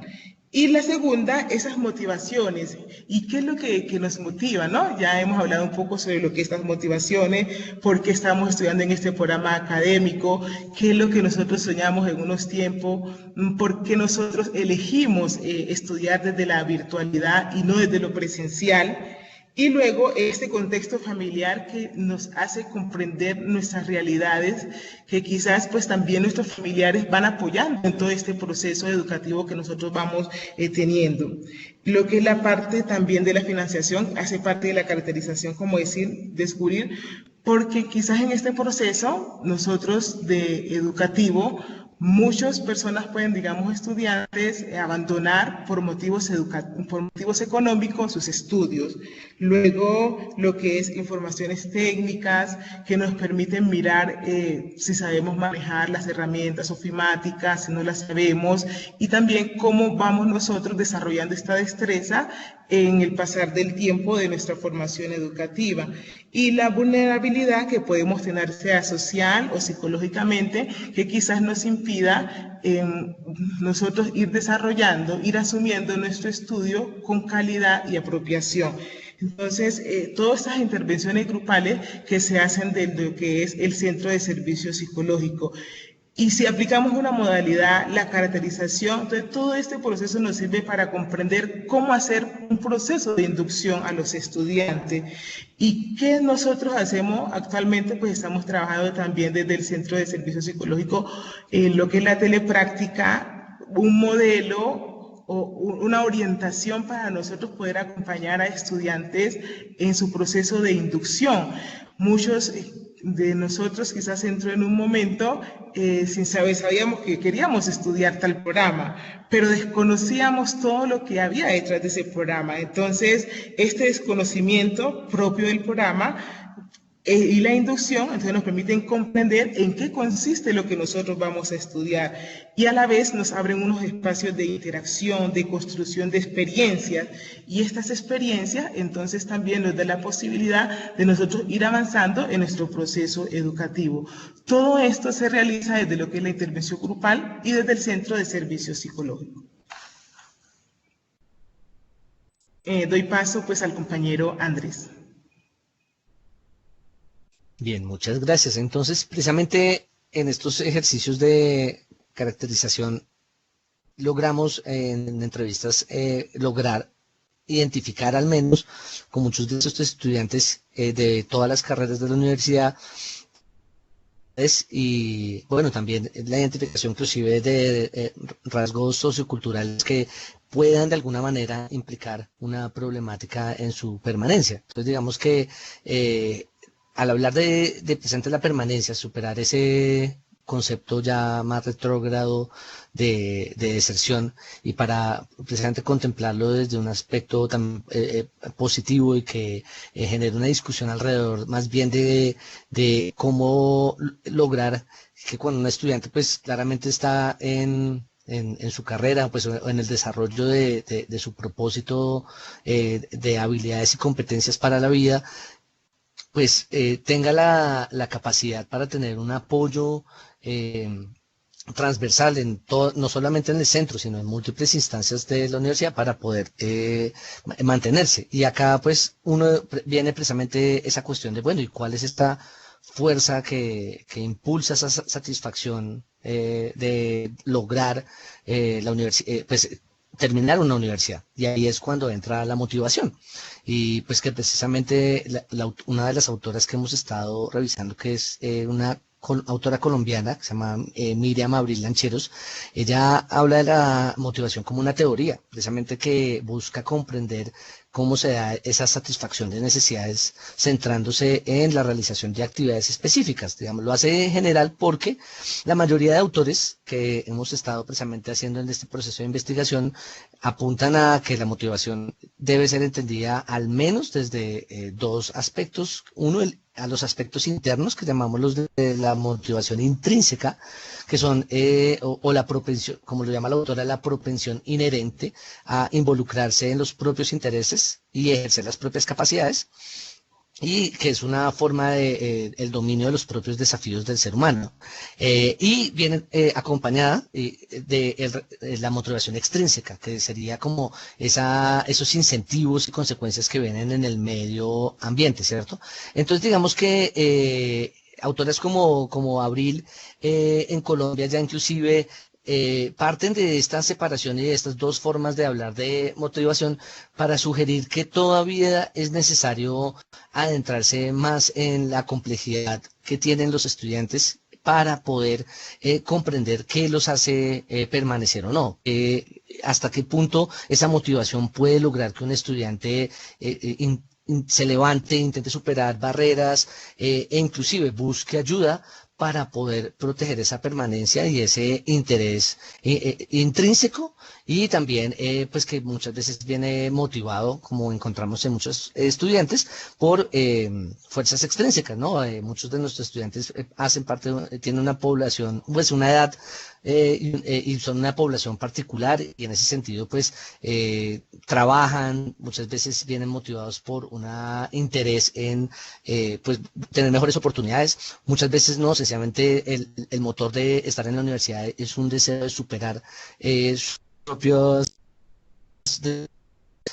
Y la segunda, esas motivaciones. ¿Y qué es lo que nos motiva, no? Ya hemos hablado un poco sobre lo que estas motivaciones, por qué estamos estudiando en este programa académico, qué es lo que nosotros soñamos en unos tiempos, por qué nosotros elegimos estudiar desde la virtualidad y no desde lo presencial. Y luego este contexto familiar que nos hace comprender nuestras realidades, que quizás pues también nuestros familiares van apoyando en todo este proceso educativo que nosotros vamos teniendo. Lo que es la parte también de la financiación, hace parte de la caracterización, como decir, descubrir, porque quizás en este proceso nosotros de educativo, muchas personas pueden, digamos, estudiantes, abandonar por motivos económicos sus estudios. Luego, lo que es informaciones técnicas que nos permiten mirar si sabemos manejar las herramientas ofimáticas, si no las sabemos, y también cómo vamos nosotros desarrollando esta destreza en el pasar del tiempo de nuestra formación educativa. Y la vulnerabilidad que podemos tener, sea social o psicológicamente, que quizás nos impida nosotros ir desarrollando, ir asumiendo nuestro estudio con calidad y apropiación. Entonces, todas estas intervenciones grupales que se hacen de lo que es el Centro de Servicio Psicológico. Y si aplicamos una modalidad, la caracterización, entonces todo este proceso nos sirve para comprender cómo hacer un proceso de inducción a los estudiantes. ¿Y qué nosotros hacemos actualmente? Pues estamos trabajando también desde el Centro de Servicio Psicológico en lo que es la telepráctica, un modelo o una orientación para nosotros poder acompañar a estudiantes en su proceso de inducción. Muchos de nosotros quizás entró en un momento sin saber, sabíamos que queríamos estudiar tal programa, pero desconocíamos todo lo que había detrás de ese programa. Entonces, este desconocimiento propio del programa y la inducción, entonces nos permiten comprender en qué consiste lo que nosotros vamos a estudiar y a la vez nos abren unos espacios de interacción, de construcción de experiencias y estas experiencias entonces también nos dan la posibilidad de nosotros ir avanzando en nuestro proceso educativo. Todo esto se realiza desde lo que es la intervención grupal y desde el Centro de Servicios Psicológicos. Doy paso pues al compañero Andrés. Bien, muchas gracias. Entonces, precisamente en estos ejercicios de caracterización, logramos en entrevistas lograr identificar al menos con muchos de estos estudiantes de todas las carreras de la universidad y bueno, también la identificación inclusive de rasgos socioculturales que puedan de alguna manera implicar una problemática en su permanencia. Entonces, digamos que al hablar de precisamente la permanencia, superar ese concepto ya más retrógrado de deserción y para precisamente contemplarlo desde un aspecto tan positivo y que genere una discusión alrededor más bien de cómo lograr que cuando un estudiante pues claramente está en su carrera, pues en el desarrollo de su propósito de habilidades y competencias para la vida, pues tenga la capacidad para tener un apoyo transversal en todo, no solamente en el centro, sino en múltiples instancias de la universidad para poder mantenerse. Y acá pues viene precisamente esa cuestión de, bueno, ¿y cuál es esta fuerza que impulsa esa satisfacción de lograr la universidad, pues terminar una universidad? Y ahí es cuando entra la motivación. Y pues que precisamente una de las autoras que hemos estado revisando, que es una autora colombiana que se llama Miriam Abril Lancheros, ella habla de la motivación como una teoría, precisamente que busca comprender cómo se da esa satisfacción de necesidades centrándose en la realización de actividades específicas. Digamos, lo hace en general porque la mayoría de autores que hemos estado precisamente haciendo en este proceso de investigación apuntan a que la motivación debe ser entendida al menos desde dos aspectos. Uno, a los aspectos internos, que llamamos los de la motivación intrínseca, que son, o la propensión, como lo llama la autora, la propensión inherente a involucrarse en los propios intereses y ejercer las propias capacidades, y que es una forma de el dominio de los propios desafíos del ser humano. Y viene acompañada de la motivación extrínseca, que sería como esos incentivos y consecuencias que vienen en el medio ambiente, ¿cierto? Entonces, digamos que autores como Abril en Colombia ya inclusive parten de esta separación y de estas dos formas de hablar de motivación para sugerir que todavía es necesario adentrarse más en la complejidad que tienen los estudiantes para poder comprender qué los hace permanecer o no. Hasta qué punto esa motivación puede lograr que un estudiante se levante, intente superar barreras e inclusive busque ayuda para poder proteger esa permanencia y ese interés intrínseco, y también pues que muchas veces viene motivado, como encontramos en muchos estudiantes, por fuerzas extrínsecas, ¿no? Muchos de nuestros estudiantes hacen parte, tienen una población, pues una edad y son una población particular, y en ese sentido pues trabajan, muchas veces vienen motivados por un interés en pues tener mejores oportunidades. Muchas veces no, sencillamente el motor de estar en la universidad es un deseo de superar sus propios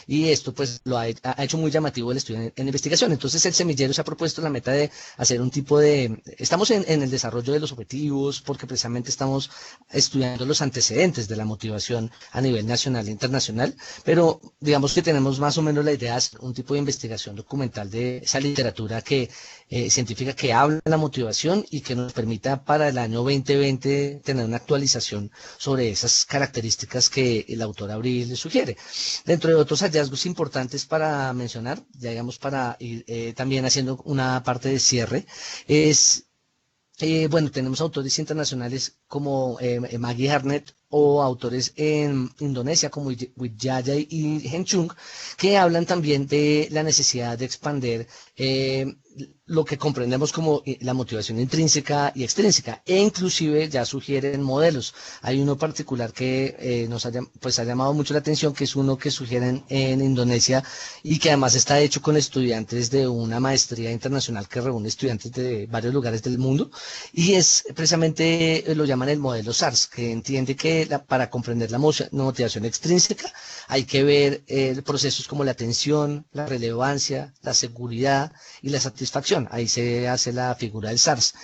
y esto pues lo ha hecho muy llamativo el estudio en investigación. Entonces el semillero se ha propuesto la meta de hacer un tipo de, estamos en el desarrollo de los objetivos porque precisamente estamos estudiando los antecedentes de la motivación a nivel nacional e internacional, pero digamos que tenemos más o menos la idea de hacer un tipo de investigación documental de esa literatura que científica que habla de la motivación y que nos permita para el año 2020 tener una actualización sobre esas características que el autor Abril sugiere. Dentro de otros hallazgos importantes para mencionar, ya digamos para ir también haciendo una parte de cierre, es, bueno, tenemos autores internacionales como Maggie Harnett o autores en Indonesia como Wijaya y Henchung, que hablan también de la necesidad de expandir lo que comprendemos como la motivación intrínseca y extrínseca, e inclusive ya sugieren modelos. Hay uno particular que nos ha llamado mucho la atención, que es uno que sugieren en Indonesia y que además está hecho con estudiantes de una maestría internacional que reúne estudiantes de varios lugares del mundo, y es precisamente, lo llaman el modelo SARS, que entiende que para comprender la motivación extrínseca hay que ver procesos como la atención, la relevancia, la seguridad y la satisfacción. Ahí se hace la figura del SARS,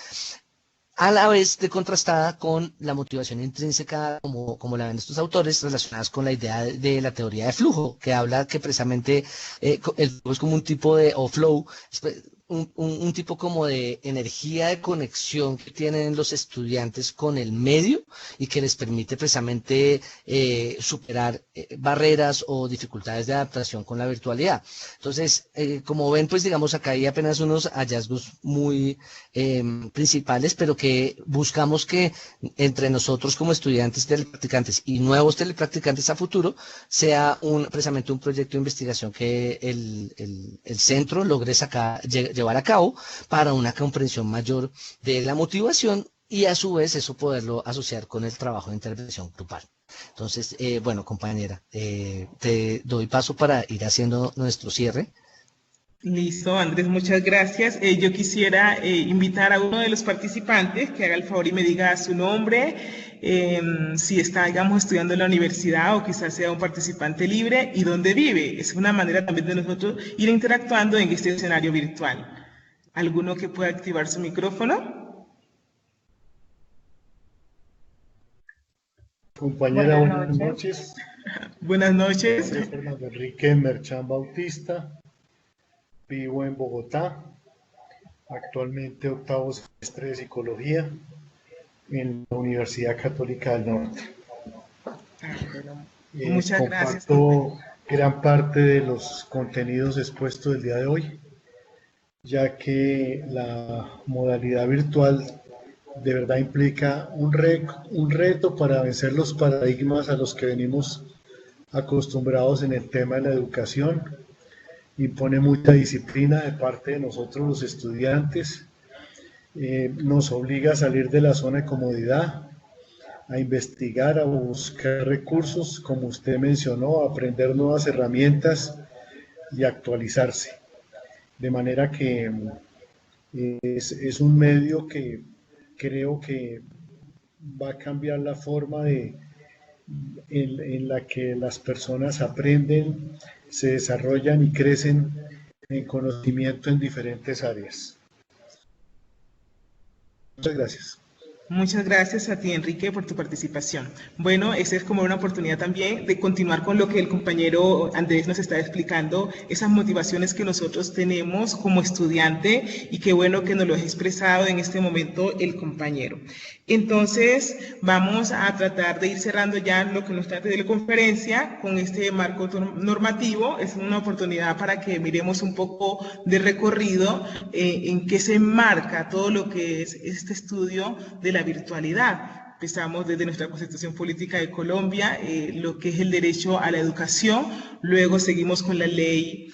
a la vez de contrastada con la motivación intrínseca, como la ven estos autores, relacionadas con la idea de la teoría de flujo, que habla que precisamente el flujo es como un tipo de, o flow, un tipo como de energía de conexión que tienen los estudiantes con el medio y que les permite precisamente superar barreras o dificultades de adaptación con la virtualidad. Entonces, como ven, pues digamos, acá hay apenas unos hallazgos muy principales, pero que buscamos que entre nosotros como estudiantes telepracticantes y nuevos telepracticantes a futuro sea precisamente un proyecto de investigación que el centro logre llevar a cabo para una comprensión mayor de la motivación y a su vez eso poderlo asociar con el trabajo de intervención grupal. Entonces, bueno, compañera, te doy paso para ir haciendo nuestro cierre. Listo, Andrés, muchas gracias. Yo quisiera invitar a uno de los participantes que haga el favor y me diga su nombre, si está, digamos, estudiando en la universidad o quizás sea un participante libre y dónde vive. Es una manera también de nosotros ir interactuando en este escenario virtual. ¿Alguno que pueda activar su micrófono? Compañera, buenas noches. Buenas noches. Soy Fernando Enrique Merchán Bautista. Vivo en Bogotá, actualmente octavo semestre de Psicología en la Universidad Católica del Norte. Muchas gracias. Comparto gran parte de los contenidos expuestos del día de hoy, ya que la modalidad virtual de verdad implica un reto para vencer los paradigmas a los que venimos acostumbrados en el tema de la educación. Impone mucha disciplina de parte de nosotros los estudiantes, nos obliga a salir de la zona de comodidad, a investigar, a buscar recursos, como usted mencionó, a aprender nuevas herramientas y actualizarse. De manera que es un medio que creo que va a cambiar la forma en la que las personas aprenden, se desarrollan y crecen en conocimiento en diferentes áreas. Muchas gracias. Muchas gracias a ti, Enrique, por tu participación. Bueno, esa es como una oportunidad también de continuar con lo que el compañero Andrés nos está explicando, esas motivaciones que nosotros tenemos como estudiante y qué bueno que nos lo ha expresado en este momento el compañero. Entonces, vamos a tratar de ir cerrando ya lo que nos trata de la conferencia con este marco normativo. Es una oportunidad para que miremos un poco de recorrido en qué se enmarca todo lo que es este estudio de la virtualidad. Empezamos desde nuestra Constitución Política de Colombia, lo que es el derecho a la educación, luego seguimos con la Ley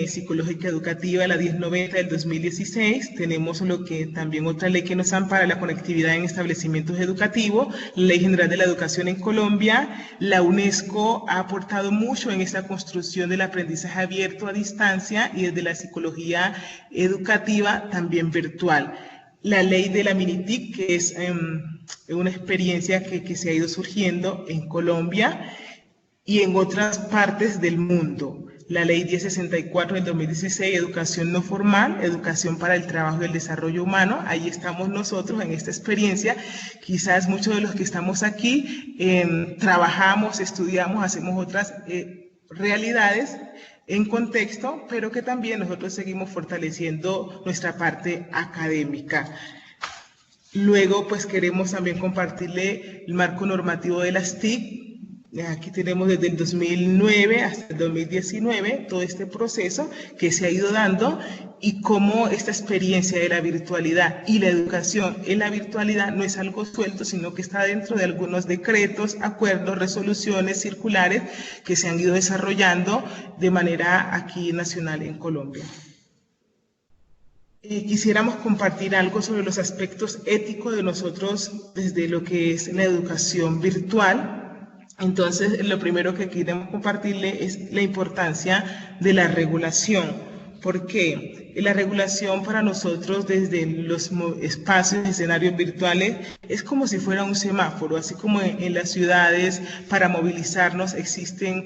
Psicológica Educativa, la 1090 del 2016, tenemos lo que también otra ley que nos ampara la conectividad en establecimientos educativos, la Ley General de la Educación en Colombia. La UNESCO ha aportado mucho en esta construcción del aprendizaje abierto a distancia y desde la psicología educativa también virtual. La ley de la Minitic, que es una experiencia que se ha ido surgiendo en Colombia y en otras partes del mundo. La ley 1064 del 2016, educación no formal, educación para el trabajo y el desarrollo humano. Ahí estamos nosotros en esta experiencia. Quizás muchos de los que estamos aquí trabajamos, estudiamos, hacemos otras realidades en contexto, pero que también nosotros seguimos fortaleciendo nuestra parte académica. Luego, pues queremos también compartirle el marco normativo de las TIC. Aquí tenemos desde el 2009 hasta el 2019 todo este proceso que se ha ido dando y cómo esta experiencia de la virtualidad y la educación en la virtualidad no es algo suelto, sino que está dentro de algunos decretos, acuerdos, resoluciones, circulares que se han ido desarrollando de manera aquí nacional en Colombia. Quisiéramos compartir algo sobre los aspectos éticos de nosotros desde lo que es la educación virtual. Entonces, lo primero que queremos compartirle es la importancia de la regulación. ¿Por qué? La regulación para nosotros desde los espacios, escenarios virtuales, es como si fuera un semáforo, así como en las ciudades para movilizarnos existen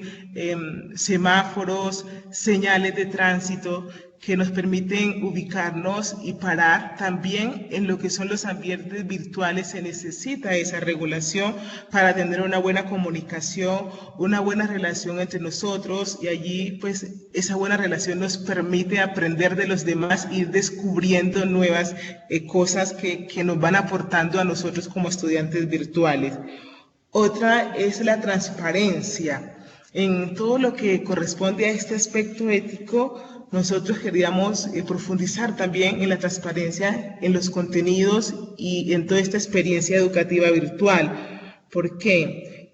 semáforos, señales de tránsito, que nos permiten ubicarnos y parar. También en lo que son los ambientes virtuales se necesita esa regulación para tener una buena comunicación, una buena relación entre nosotros, y allí pues esa buena relación nos permite aprender de los demás, ir descubriendo nuevas cosas que nos van aportando a nosotros como estudiantes virtuales. Otra es la transparencia. En todo lo que corresponde a este aspecto ético, nosotros queríamos profundizar también en la transparencia en los contenidos y en toda esta experiencia educativa virtual. ¿Por qué?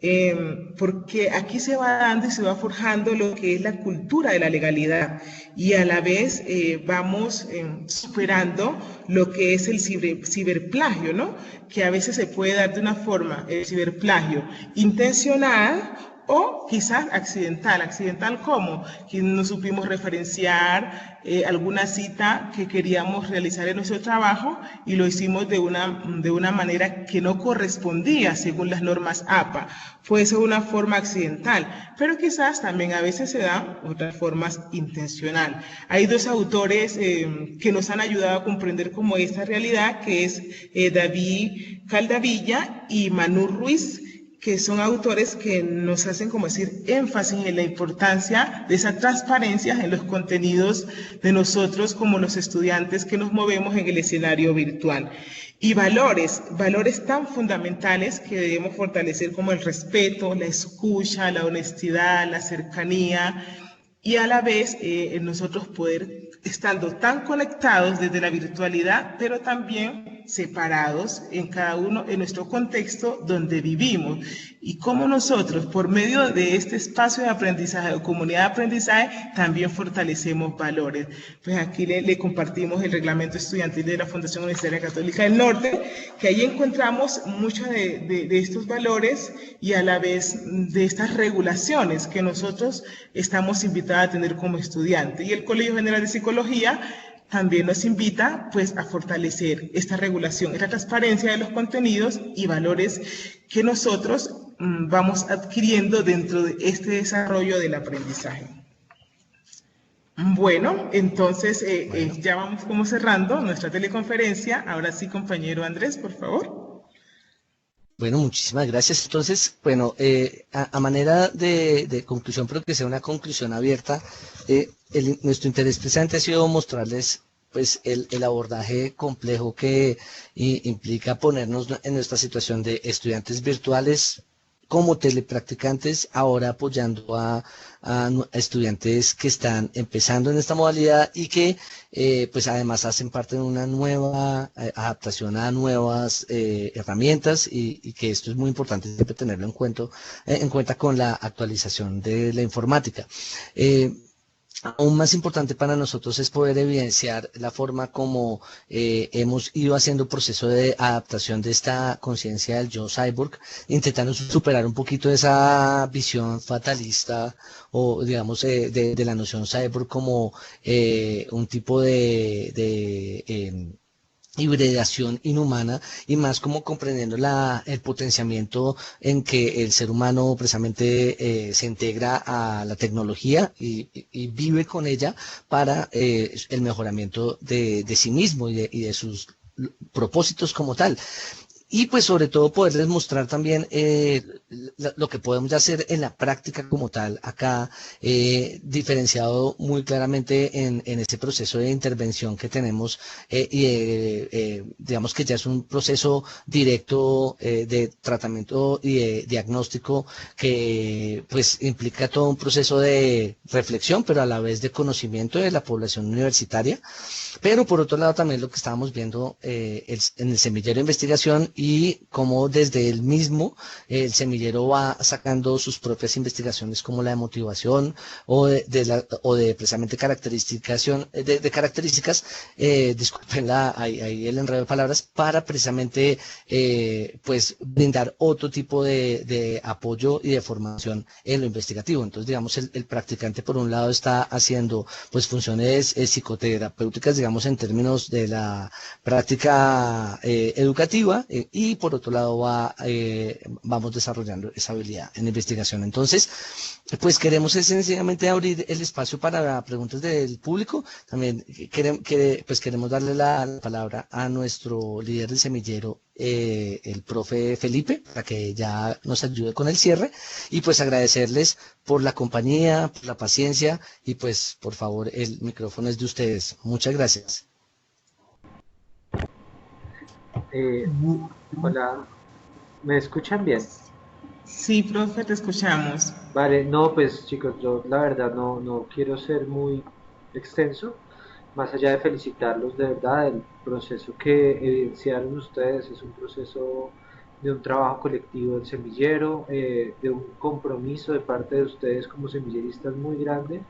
Porque aquí se va dando y se va forjando lo que es la cultura de la legalidad y a la vez vamos superando lo que es el ciberplagio, ¿no? Que a veces se puede dar de una forma, el ciberplagio intencional o quizás accidental. ¿Accidental cómo? Que no supimos referenciar alguna cita que queríamos realizar en nuestro trabajo y lo hicimos de una manera que no correspondía según las normas APA. Fue eso una forma accidental, pero quizás también a veces se dan otras formas intencional. Hay dos autores que nos han ayudado a comprender como esta realidad, que es David Caldavilla y Manu Ruiz, que son autores que nos hacen, como decir, énfasis en la importancia de esa transparencia en los contenidos de nosotros como los estudiantes que nos movemos en el escenario virtual. Y valores tan fundamentales que debemos fortalecer como el respeto, la escucha, la honestidad, la cercanía, y a la vez nosotros poder, estando tan conectados desde la virtualidad, pero también separados en cada uno en nuestro contexto donde vivimos. Y cómo nosotros, por medio de este espacio de aprendizaje o comunidad de aprendizaje, también fortalecemos valores. Pues aquí le compartimos el reglamento estudiantil de la Fundación Universitaria Católica del Norte, que ahí encontramos muchos de estos valores y a la vez de estas regulaciones que nosotros estamos invitados a tener como estudiantes. Y el Colegio General de Psicología también nos invita pues a fortalecer esta regulación, esta transparencia de los contenidos y valores que nosotros vamos adquiriendo dentro de este desarrollo del aprendizaje. Bueno, entonces ya vamos como cerrando nuestra teleconferencia. Ahora sí, compañero Andrés, por favor. Bueno, muchísimas gracias. Entonces, bueno, a manera de conclusión, pero que sea una conclusión abierta, nuestro interés precisamente ha sido mostrarles pues el abordaje complejo que implica ponernos en nuestra situación de estudiantes virtuales como telepracticantes, ahora apoyando a estudiantes que están empezando en esta modalidad y que pues además hacen parte de una nueva adaptación a nuevas herramientas y que esto es muy importante siempre tenerlo en cuenta con la actualización de la informática. Aún más importante para nosotros es poder evidenciar la forma como hemos ido haciendo el proceso de adaptación de esta conciencia del yo cyborg, intentando superar un poquito esa visión fatalista o digamos de la noción cyborg como un tipo de hibridación inhumana y más como comprendiendo el potenciamiento en que el ser humano precisamente se integra a la tecnología y vive con ella para el mejoramiento de sí mismo y de sus propósitos como tal. y pues sobre todo poderles mostrar también lo que podemos hacer en la práctica como tal, acá diferenciado muy claramente en este proceso de intervención que tenemos, digamos que ya es un proceso directo de tratamiento y de diagnóstico que pues implica todo un proceso de reflexión, pero a la vez de conocimiento de la población universitaria. Pero por otro lado también lo que estábamos viendo en el semillero de investigación y cómo desde el mismo el semillero va sacando sus propias investigaciones como la de motivación o de precisamente de características, disculpen ahí el enredo de palabras, para precisamente pues brindar otro tipo de apoyo y de formación en lo investigativo. Entonces digamos el practicante por un lado está haciendo pues funciones psicoterapéuticas, digamos en términos de la práctica educativa, y por otro lado vamos desarrollando esa habilidad en investigación. Entonces, pues queremos sencillamente abrir el espacio para preguntas del público. También queremos darle la palabra a nuestro líder del semillero, el profe Felipe, para que ya nos ayude con el cierre, y pues agradecerles por la compañía, por la paciencia, y pues por favor el micrófono es de ustedes. Muchas gracias. Hola, ¿me escuchan bien? Sí, profe, te escuchamos. Vale, no, pues chicos, yo la verdad no quiero ser muy extenso, más allá de felicitarlos de verdad, el proceso que evidenciaron ustedes es un proceso de un trabajo colectivo del semillero, de un compromiso de parte de ustedes como semilleristas muy grande,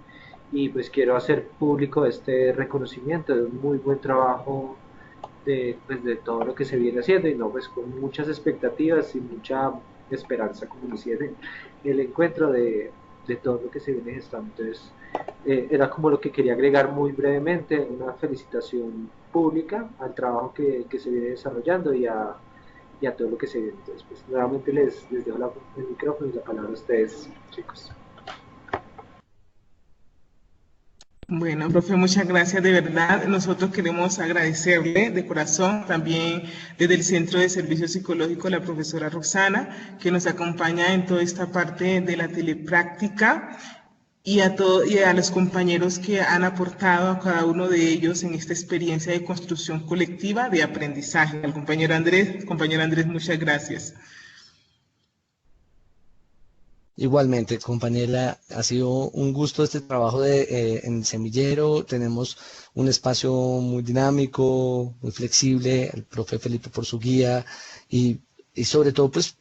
y pues quiero hacer público este reconocimiento de un muy buen trabajo pues, de todo lo que se viene haciendo, y no pues con muchas expectativas y mucha esperanza como hicieron el encuentro de todo lo que se viene gestando. Entonces era como lo que quería agregar muy brevemente, una felicitación pública al trabajo que se viene desarrollando y a todo lo que se viene. Entonces pues nuevamente les dejo el micrófono y la palabra a ustedes, chicos. Bueno, profe, muchas gracias de verdad. Nosotros queremos agradecerle de corazón también desde el Centro de Servicio Psicológico la profesora Roxana, que nos acompaña en toda esta parte de la telepráctica, y a los compañeros que han aportado a cada uno de ellos en esta experiencia de construcción colectiva de aprendizaje. Al compañero Andrés, muchas gracias. Igualmente, compañera, ha sido un gusto este trabajo en el semillero. Tenemos un espacio muy dinámico, muy flexible, el profe Felipe por su guía y sobre todo, pues,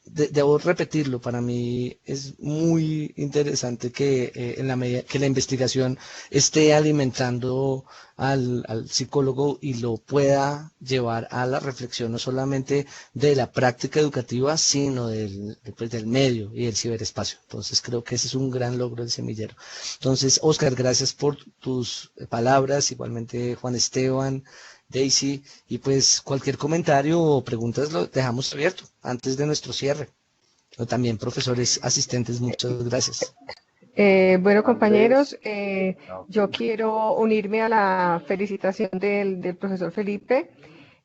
debo repetirlo, para mí es muy interesante que en la medida que la investigación esté alimentando al psicólogo y lo pueda llevar a la reflexión no solamente de la práctica educativa, sino del medio y del ciberespacio. Entonces creo que ese es un gran logro del semillero. Entonces, Oscar, gracias por tus palabras, igualmente Juan Esteban, Daisy, y pues cualquier comentario o preguntas lo dejamos abierto antes de nuestro cierre. O también profesores asistentes, muchas gracias. Bueno, compañeros, yo quiero unirme a la felicitación del profesor Felipe.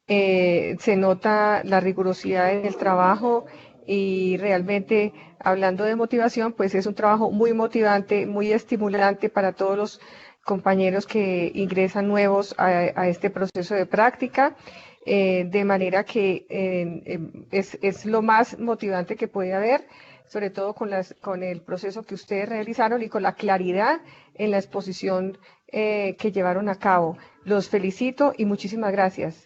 Se nota la rigurosidad en el trabajo y realmente, hablando de motivación, pues es un trabajo muy motivante, muy estimulante para todos los compañeros que ingresan nuevos a este proceso de práctica, de manera que es lo más motivante que puede haber, sobre todo con el proceso que ustedes realizaron y con la claridad en la exposición que llevaron a cabo. Los felicito y muchísimas gracias.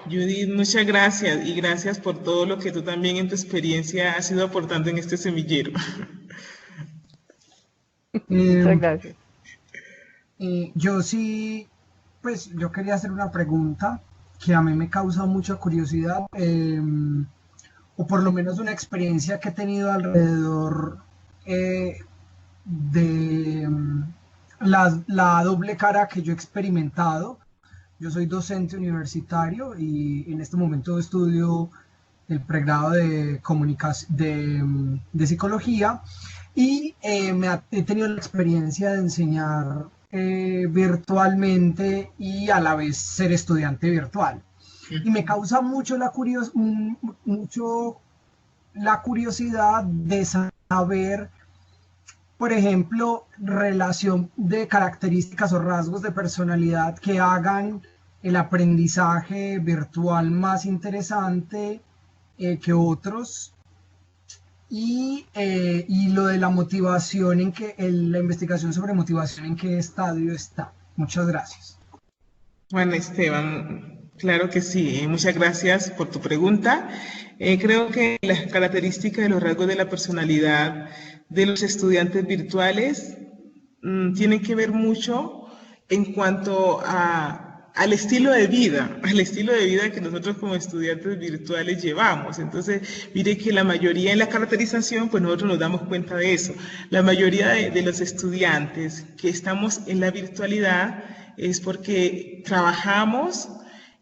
Judith, muchas gracias, y gracias por todo lo que tú también en tu experiencia has ido aportando en este semillero. Muchas gracias. Yo sí, pues yo quería hacer una pregunta que a mí me causa mucha curiosidad, o por lo menos una experiencia que he tenido alrededor de la doble cara que yo he experimentado. Yo soy docente universitario y en este momento estudio el pregrado de psicología, y he tenido la experiencia de enseñar virtualmente y a la vez ser estudiante virtual. y me causa mucho la curiosidad de saber, por ejemplo, relación de características o rasgos de personalidad que hagan el aprendizaje virtual más interesante que otros, y lo de la motivación, la investigación sobre motivación, en qué estadio está. Muchas gracias. Juan Esteban, claro que sí. Muchas gracias por tu pregunta. Creo que las características de los rasgos de la personalidad de los estudiantes virtuales tienen que ver mucho en cuanto al estilo de vida que nosotros como estudiantes virtuales llevamos. Entonces, mire que la mayoría en la caracterización, pues nosotros nos damos cuenta de eso. La mayoría de los estudiantes que estamos en la virtualidad es porque trabajamos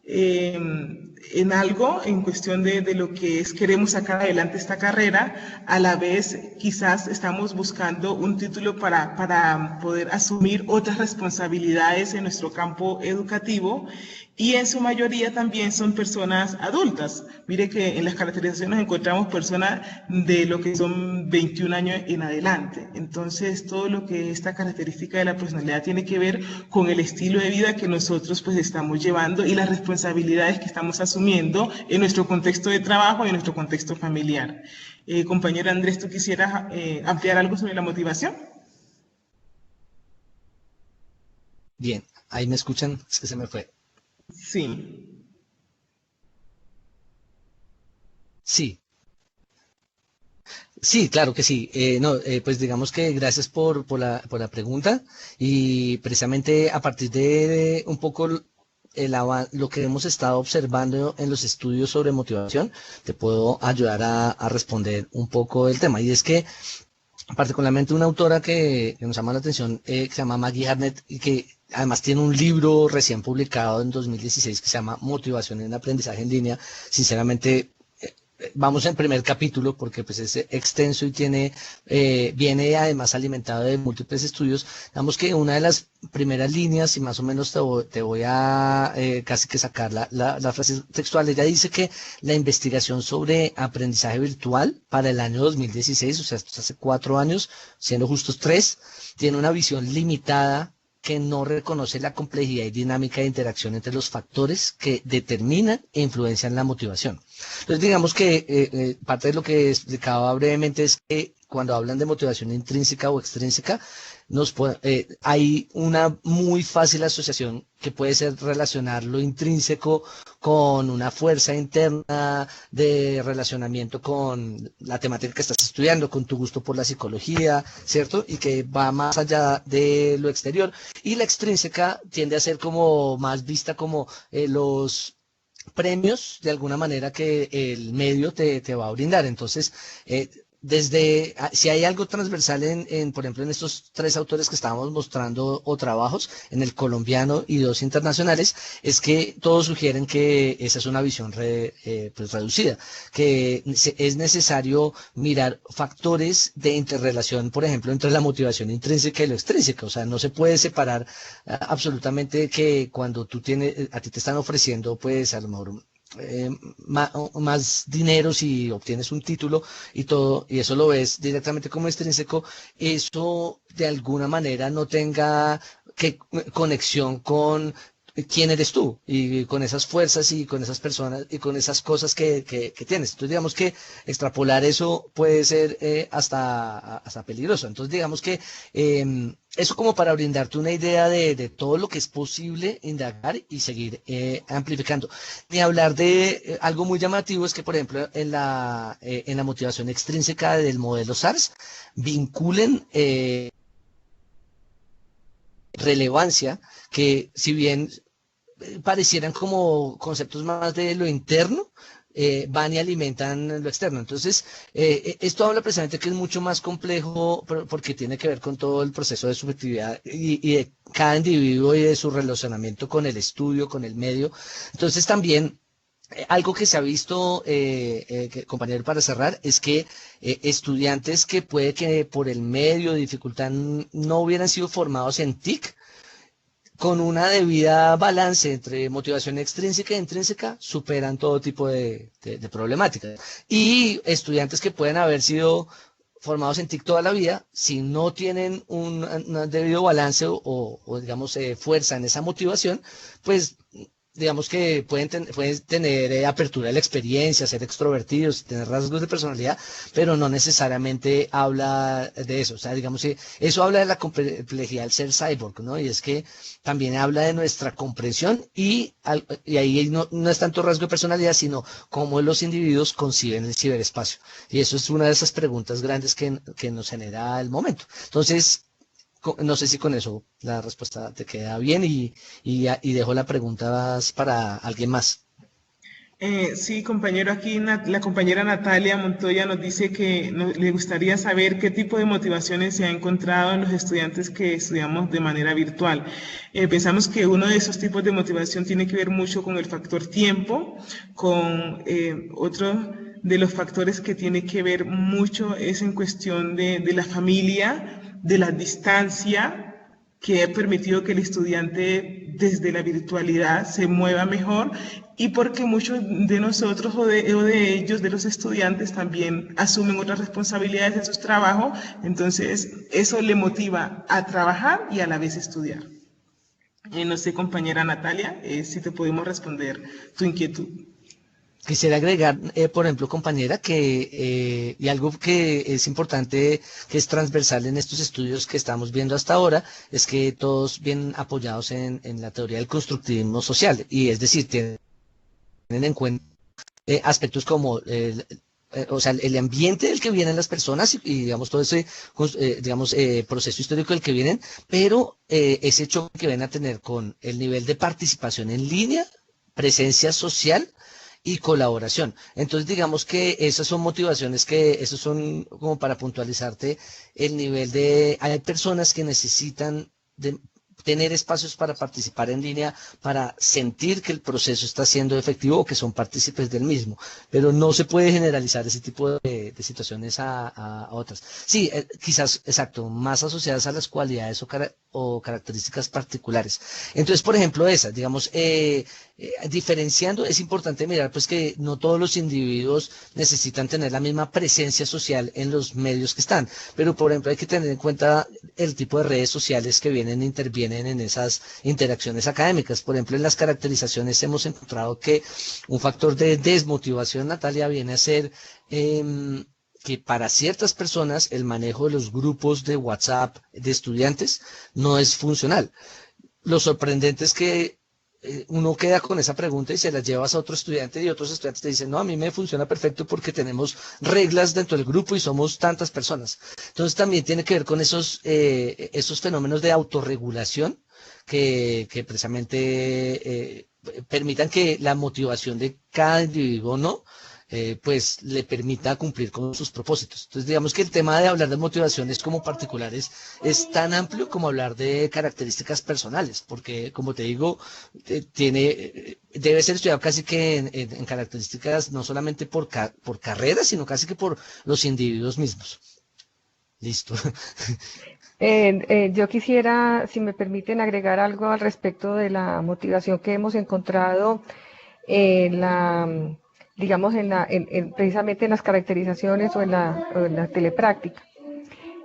en algo, en cuestión de lo que queremos sacar adelante esta carrera. A la vez quizás estamos buscando un título para poder asumir otras responsabilidades en nuestro campo educativo, y en su mayoría también son personas adultas. Mire que en las caracterizaciones encontramos personas de lo que son 21 años en adelante. Entonces, todo lo que esta característica de la personalidad tiene que ver con el estilo de vida que nosotros pues estamos llevando y las responsabilidades que estamos asumiendo en nuestro contexto de trabajo y en nuestro contexto familiar. Compañero Andrés, ¿tú quisieras ampliar algo sobre la motivación? Bien, ahí me escuchan, es que se me fue. Sí. Sí. Sí, claro que sí. Pues digamos que gracias por la pregunta, y precisamente a partir de un poco lo que hemos estado observando en los estudios sobre motivación, te puedo ayudar a responder un poco el tema. Y es que particularmente una autora que nos llama la atención, que se llama Maggie Harnett, y que además tiene un libro recién publicado en 2016 que se llama Motivación en Aprendizaje en Línea. Sinceramente, vamos en primer capítulo porque pues es extenso y viene además alimentado de múltiples estudios. Digamos que una de las primeras líneas, y más o menos te voy a casi que sacar la frase textual, ella dice que la investigación sobre aprendizaje virtual para el año 2016, o sea, esto hace 4 años, siendo justos 3, tiene una visión limitada que no reconoce la complejidad y dinámica de interacción entre los factores que determinan e influencian la motivación. Entonces, digamos que parte de lo que explicaba brevemente es que cuando hablan de motivación intrínseca o extrínseca, hay una muy fácil asociación que puede ser relacionar lo intrínseco con una fuerza interna de relacionamiento con la temática que estás estudiando, con tu gusto por la psicología, ¿cierto? Y que va más allá de lo exterior. Y la extrínseca tiende a ser como más vista como los premios, de alguna manera, que el medio te va a brindar. Entonces, si hay algo transversal por ejemplo, en estos 3 autores que estábamos mostrando o trabajos, en el colombiano y 2 internacionales, es que todos sugieren que esa es una visión pues reducida, que es necesario mirar factores de interrelación, por ejemplo, entre la motivación intrínseca y lo extrínseca. O sea, no se puede separar absolutamente que cuando a ti te están ofreciendo, pues a lo mejor más dinero si obtienes un título y todo, y eso lo ves directamente como extrínseco, eso de alguna manera no tenga conexión con quién eres tú y con esas fuerzas y con esas personas y con esas cosas que tienes. Entonces, digamos que extrapolar eso puede ser hasta peligroso. Entonces, digamos que eso como para brindarte una idea de todo lo que es posible indagar y seguir amplificando. Ni hablar de algo muy llamativo es que, por ejemplo, en la motivación extrínseca del modelo SARS, vinculen relevancia, que si bien parecieran como conceptos más de lo interno, van y alimentan lo externo. Entonces, esto habla precisamente que es mucho más complejo porque tiene que ver con todo el proceso de subjetividad y de cada individuo y de su relacionamiento con el estudio, con el medio. Entonces, también algo que se ha visto, compañero, para cerrar, es que estudiantes que puede que por el medio de dificultad no hubieran sido formados en TIC, con una debida balance entre motivación extrínseca e intrínseca, superan todo tipo de problemáticas. Y estudiantes que pueden haber sido formados en TIC toda la vida, si no tienen un debido balance o digamos, fuerza en esa motivación, pues digamos que pueden tener apertura a la experiencia, ser extrovertidos, tener rasgos de personalidad, pero no necesariamente habla de eso. O sea, digamos que eso habla de la complejidad del ser cyborg, ¿no? Y es que también habla de nuestra comprensión y ahí no es tanto rasgo de personalidad, sino cómo los individuos conciben el ciberespacio. Y eso es una de esas preguntas grandes que nos genera el momento. Entonces, no sé si con eso la respuesta te queda bien y dejo la pregunta para alguien más. Sí, compañero, aquí la compañera Natalia Montoya nos dice que le gustaría saber qué tipo de motivaciones se ha encontrado en los estudiantes que estudiamos de manera virtual. Pensamos que uno de esos tipos de motivación tiene que ver mucho con el factor tiempo, con otro de los factores que tiene que ver mucho es en cuestión de la familia, de la distancia, que ha permitido que el estudiante desde la virtualidad se mueva mejor y porque muchos de nosotros o de ellos, de los estudiantes, también asumen otras responsabilidades en sus trabajos, entonces eso le motiva a trabajar y a la vez estudiar. No sé, compañera Natalia, si te podemos responder tu inquietud. Quisiera agregar, por ejemplo, compañera, que y algo que es importante, que es transversal en estos estudios que estamos viendo hasta ahora, es que todos vienen apoyados en la teoría del constructivismo social, y es decir, tienen en cuenta aspectos como o sea, el ambiente del que vienen las personas y digamos, todo ese proceso histórico del que vienen, pero ese choque que van a tener con el nivel de participación en línea, presencia social y colaboración. Entonces, digamos que esas son motivaciones esos son como para puntualizarte el nivel hay personas que necesitan tener espacios para participar en línea, para sentir que el proceso está siendo efectivo o que son partícipes del mismo, pero no se puede generalizar ese tipo de situaciones a otras. Sí, quizás, exacto, más asociadas a las cualidades o características particulares. Entonces, por ejemplo, esas, digamos, diferenciando, es importante mirar pues que no todos los individuos necesitan tener la misma presencia social en los medios que están, pero por ejemplo hay que tener en cuenta el tipo de redes sociales que intervienen en esas interacciones académicas. Por ejemplo, en las caracterizaciones hemos encontrado que un factor de desmotivación, Natalia, viene a ser que para ciertas personas el manejo de los grupos de WhatsApp de estudiantes no es funcional. Lo sorprendente es que uno queda con esa pregunta y se la llevas a otro estudiante y otros estudiantes te dicen, no, a mí me funciona perfecto porque tenemos reglas dentro del grupo y somos tantas personas. Entonces también tiene que ver con esos fenómenos de autorregulación que precisamente permitan que la motivación de cada individuo pues le permita cumplir con sus propósitos. Entonces digamos que el tema de hablar de motivaciones como particulares es tan amplio como hablar de características personales, porque como te digo, debe ser estudiado casi que en características no solamente por carreras, sino casi que por los individuos mismos. Listo. Yo quisiera, si me permiten, agregar algo al respecto de la motivación que hemos encontrado en digamos, precisamente en las caracterizaciones o en la telepráctica.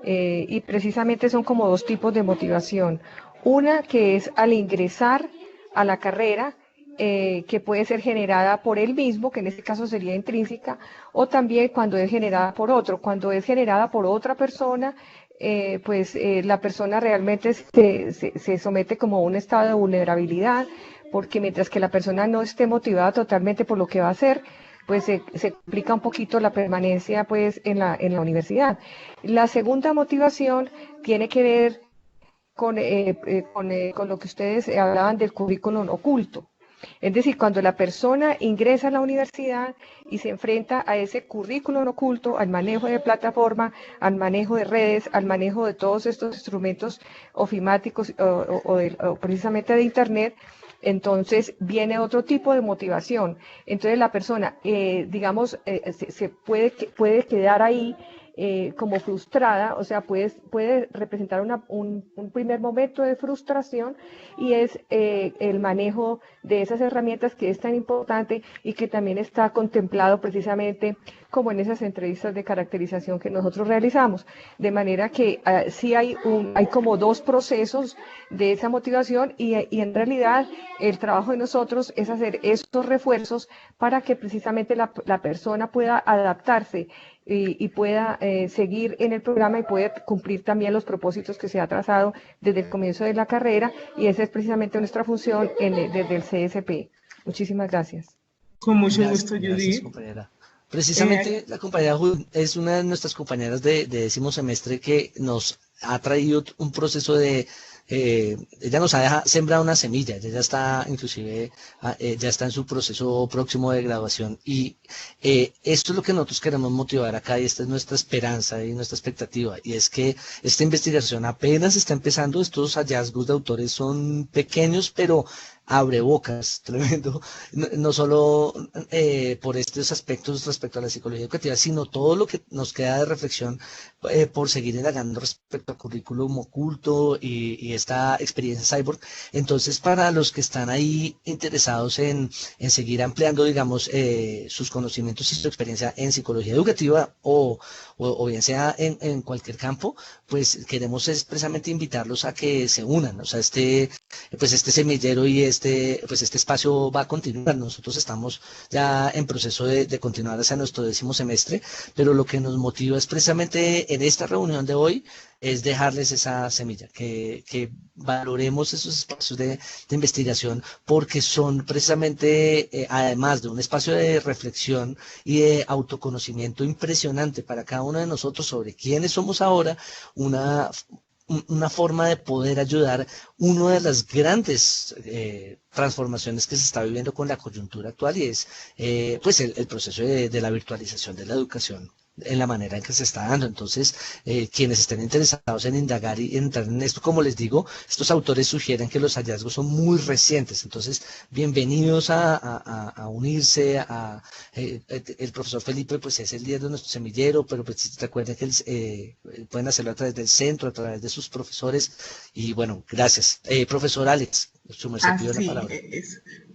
Y precisamente son como dos tipos de motivación. Una que es al ingresar a la carrera, que puede ser generada por él mismo, que en este caso sería intrínseca, o también cuando es generada por otro. Cuando es generada por otra persona, la persona realmente se somete como a un estado de vulnerabilidad, porque mientras que la persona no esté motivada totalmente por lo que va a hacer, pues se complica un poquito la permanencia pues en la universidad. La segunda motivación tiene que ver con lo que ustedes hablaban del currículum oculto. Es decir, cuando la persona ingresa a la universidad y se enfrenta a ese currículum oculto, al manejo de plataforma, al manejo de redes, al manejo de todos estos instrumentos ofimáticos o precisamente de Internet, entonces viene otro tipo de motivación. Entonces la persona, se puede quedar ahí como frustrada, o sea, puede representar un primer momento de frustración, y es el manejo de esas herramientas que es tan importante y que también está contemplado precisamente como en esas entrevistas de caracterización que nosotros realizamos. De manera que sí hay como dos procesos de esa motivación, y en realidad el trabajo de nosotros es hacer estos refuerzos para que precisamente la persona pueda adaptarse y pueda seguir en el programa y pueda cumplir también los propósitos que se ha trazado desde el comienzo de la carrera, y esa es precisamente nuestra función desde el CSP. Muchísimas gracias. Con mucho Gracias, gusto, gracias, Judith. compañera. Precisamente la compañera es una de nuestras compañeras de décimo semestre que nos ha traído un proceso de, ella nos ha sembrado una semilla, ella ya está inclusive, ya está en su proceso próximo de graduación, y esto es lo que nosotros queremos motivar acá, y esta es nuestra esperanza y nuestra expectativa, y es que esta investigación apenas está empezando. Estos hallazgos de autores son pequeños, pero abre bocas, tremendo, no solo por estos aspectos respecto a la psicología educativa, sino todo lo que nos queda de reflexión por seguir indagando respecto al currículum oculto y esta experiencia cyborg. Entonces, para los que están ahí interesados en seguir ampliando, digamos, sus conocimientos y su experiencia en psicología educativa o bien sea en cualquier campo, pues queremos expresamente invitarlos a que se unan. O sea, este semillero y este espacio va a continuar. Nosotros estamos ya en proceso de continuar hacia nuestro décimo semestre, pero lo que nos motiva es precisamente en esta reunión de hoy es dejarles esa semilla, que valoremos esos espacios de investigación, porque son precisamente, además de un espacio de reflexión y de autoconocimiento impresionante para cada uno de nosotros sobre quiénes somos ahora, una forma de poder ayudar una de las grandes transformaciones que se está viviendo con la coyuntura actual, y es pues el proceso de la virtualización de la educación en la manera en que se está dando. Entonces, quienes estén interesados en indagar y entrar en esto, como les digo, estos autores sugieren que los hallazgos son muy recientes. Entonces, bienvenidos a unirse. El profesor Felipe pues es el líder de nuestro semillero, pero pues recuerden que pueden hacerlo a través del centro, a través de sus profesores. Y bueno, gracias. Profesor Alex, su merced, pido la palabra.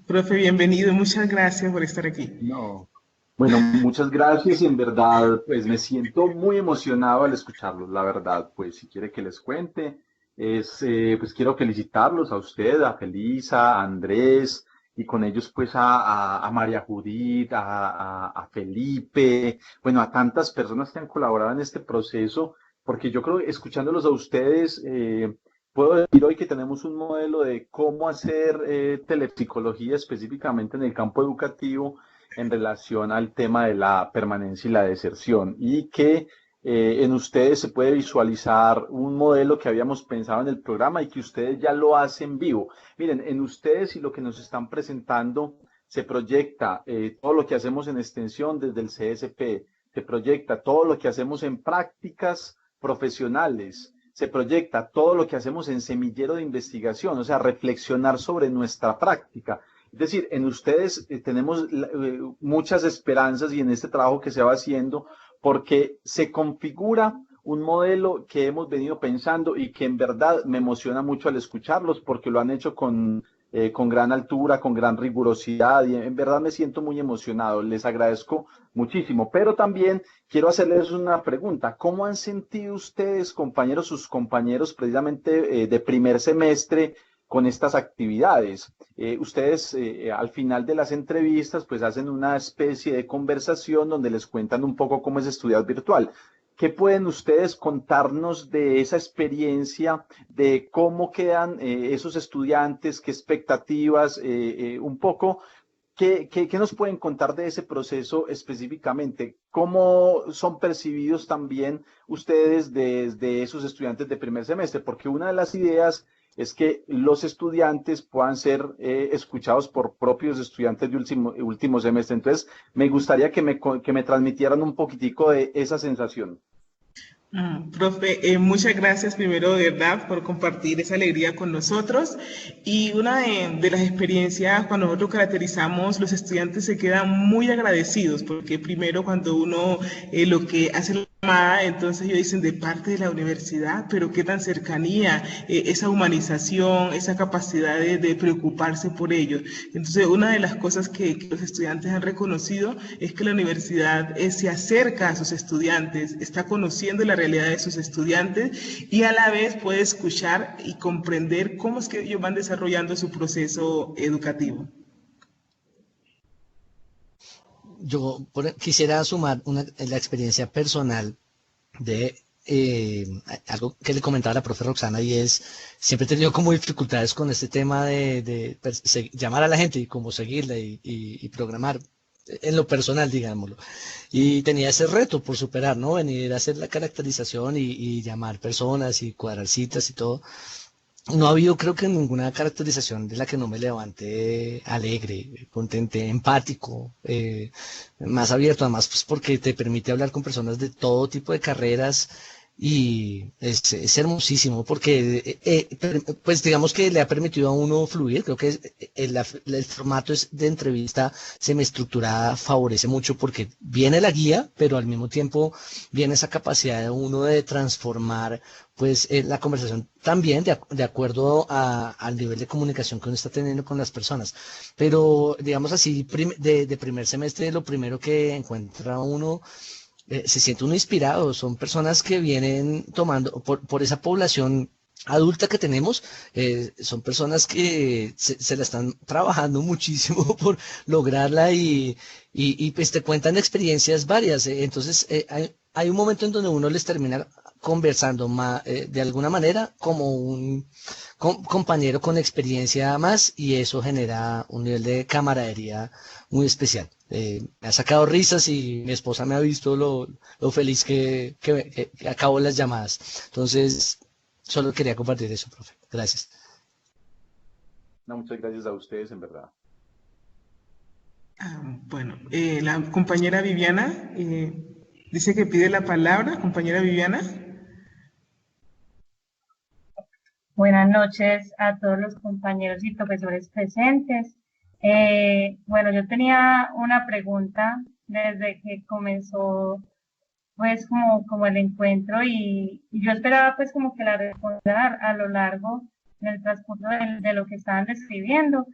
Profe, bienvenido, muchas gracias por estar aquí. No. Bueno, muchas gracias, y en verdad pues me siento muy emocionado al escucharlos. La verdad, pues si quiere que les cuente, pues quiero felicitarlos a usted, a Felisa, a Andrés, y con ellos pues a María Judith, a Felipe, bueno, a tantas personas que han colaborado en este proceso, porque yo creo que escuchándolos a ustedes, puedo decir hoy que tenemos un modelo de cómo hacer telepsicología específicamente en el campo educativo, en relación al tema de la permanencia y la deserción, y que en ustedes se puede visualizar un modelo que habíamos pensado en el programa y que ustedes ya lo hacen vivo. Miren, en ustedes y lo que nos están presentando se proyecta todo lo que hacemos en extensión desde el CSP, se proyecta todo lo que hacemos en prácticas profesionales, se proyecta todo lo que hacemos en semillero de investigación, o sea, reflexionar sobre nuestra práctica. Es decir, en ustedes tenemos muchas esperanzas, y en este trabajo que se va haciendo, porque se configura un modelo que hemos venido pensando y que en verdad me emociona mucho al escucharlos, porque lo han hecho con gran altura, con gran rigurosidad, y en verdad me siento muy emocionado. Les agradezco muchísimo, pero también quiero hacerles una pregunta. ¿Cómo han sentido ustedes, compañeros, sus compañeros precisamente de primer semestre, con estas actividades? Ustedes al final de las entrevistas pues hacen una especie de conversación donde les cuentan un poco cómo es estudiar virtual. ¿Qué pueden ustedes contarnos de esa experiencia, de cómo quedan esos estudiantes, qué expectativas, un poco? ¿Qué nos pueden contar de ese proceso específicamente? ¿Cómo son percibidos también ustedes desde esos estudiantes de primer semestre? Porque una de las ideas es que los estudiantes puedan ser escuchados por propios estudiantes de último semestre. Entonces, me gustaría que me transmitieran un poquitico de esa sensación. Profe, muchas gracias primero, de verdad, por compartir esa alegría con nosotros. Y una de las experiencias, cuando nosotros caracterizamos, los estudiantes se quedan muy agradecidos, porque primero cuando uno lo que hace la llamada, entonces ellos dicen de parte de la universidad, pero qué tan cercanía, esa humanización, esa capacidad de preocuparse por ellos. Entonces, una de las cosas que los estudiantes han reconocido es que la universidad se acerca a sus estudiantes, está conociendo la realidad de sus estudiantes y a la vez puede escuchar y comprender cómo es que ellos van desarrollando su proceso educativo. Yo quisiera sumar la experiencia personal de algo que le comentaba a la profe Roxana, y es, siempre he tenido como dificultades con este tema de llamar a la gente y cómo seguirla y programar en lo personal, digámoslo. Y tenía ese reto por superar, ¿no? Venir a hacer la caracterización y llamar personas y cuadrar citas y todo. No ha habido, creo que, ninguna caracterización de la que no me levante alegre, contente, empático, más abierto, además, pues porque te permite hablar con personas de todo tipo de carreras y es hermosísimo porque, pues digamos que le ha permitido a uno fluir. Creo que el formato de entrevista semiestructurada favorece mucho porque viene la guía, pero al mismo tiempo viene esa capacidad de uno de transformar pues la conversación también de acuerdo al nivel de comunicación que uno está teniendo con las personas. Pero digamos así, de primer semestre, lo primero que encuentra uno, se siente uno inspirado. Son personas que vienen tomando por esa población adulta que tenemos, son personas que se la están trabajando muchísimo por lograrla y pues te cuentan experiencias varias. Entonces hay un momento en donde uno les termina conversando de alguna manera como un compañero con experiencia más, y eso genera un nivel de camaradería muy especial. Me ha sacado risas y mi esposa me ha visto lo feliz que acabo las llamadas. Entonces, solo quería compartir eso, profe. Gracias. No, muchas gracias a ustedes, en verdad. Bueno, la compañera Viviana dice que pide la palabra. Compañera Viviana. Buenas noches a todos los compañeros y profesores presentes. Bueno, yo tenía una pregunta desde que comenzó pues como el encuentro y yo esperaba pues como que la respondiera a lo largo del transcurso de lo que estaban describiendo,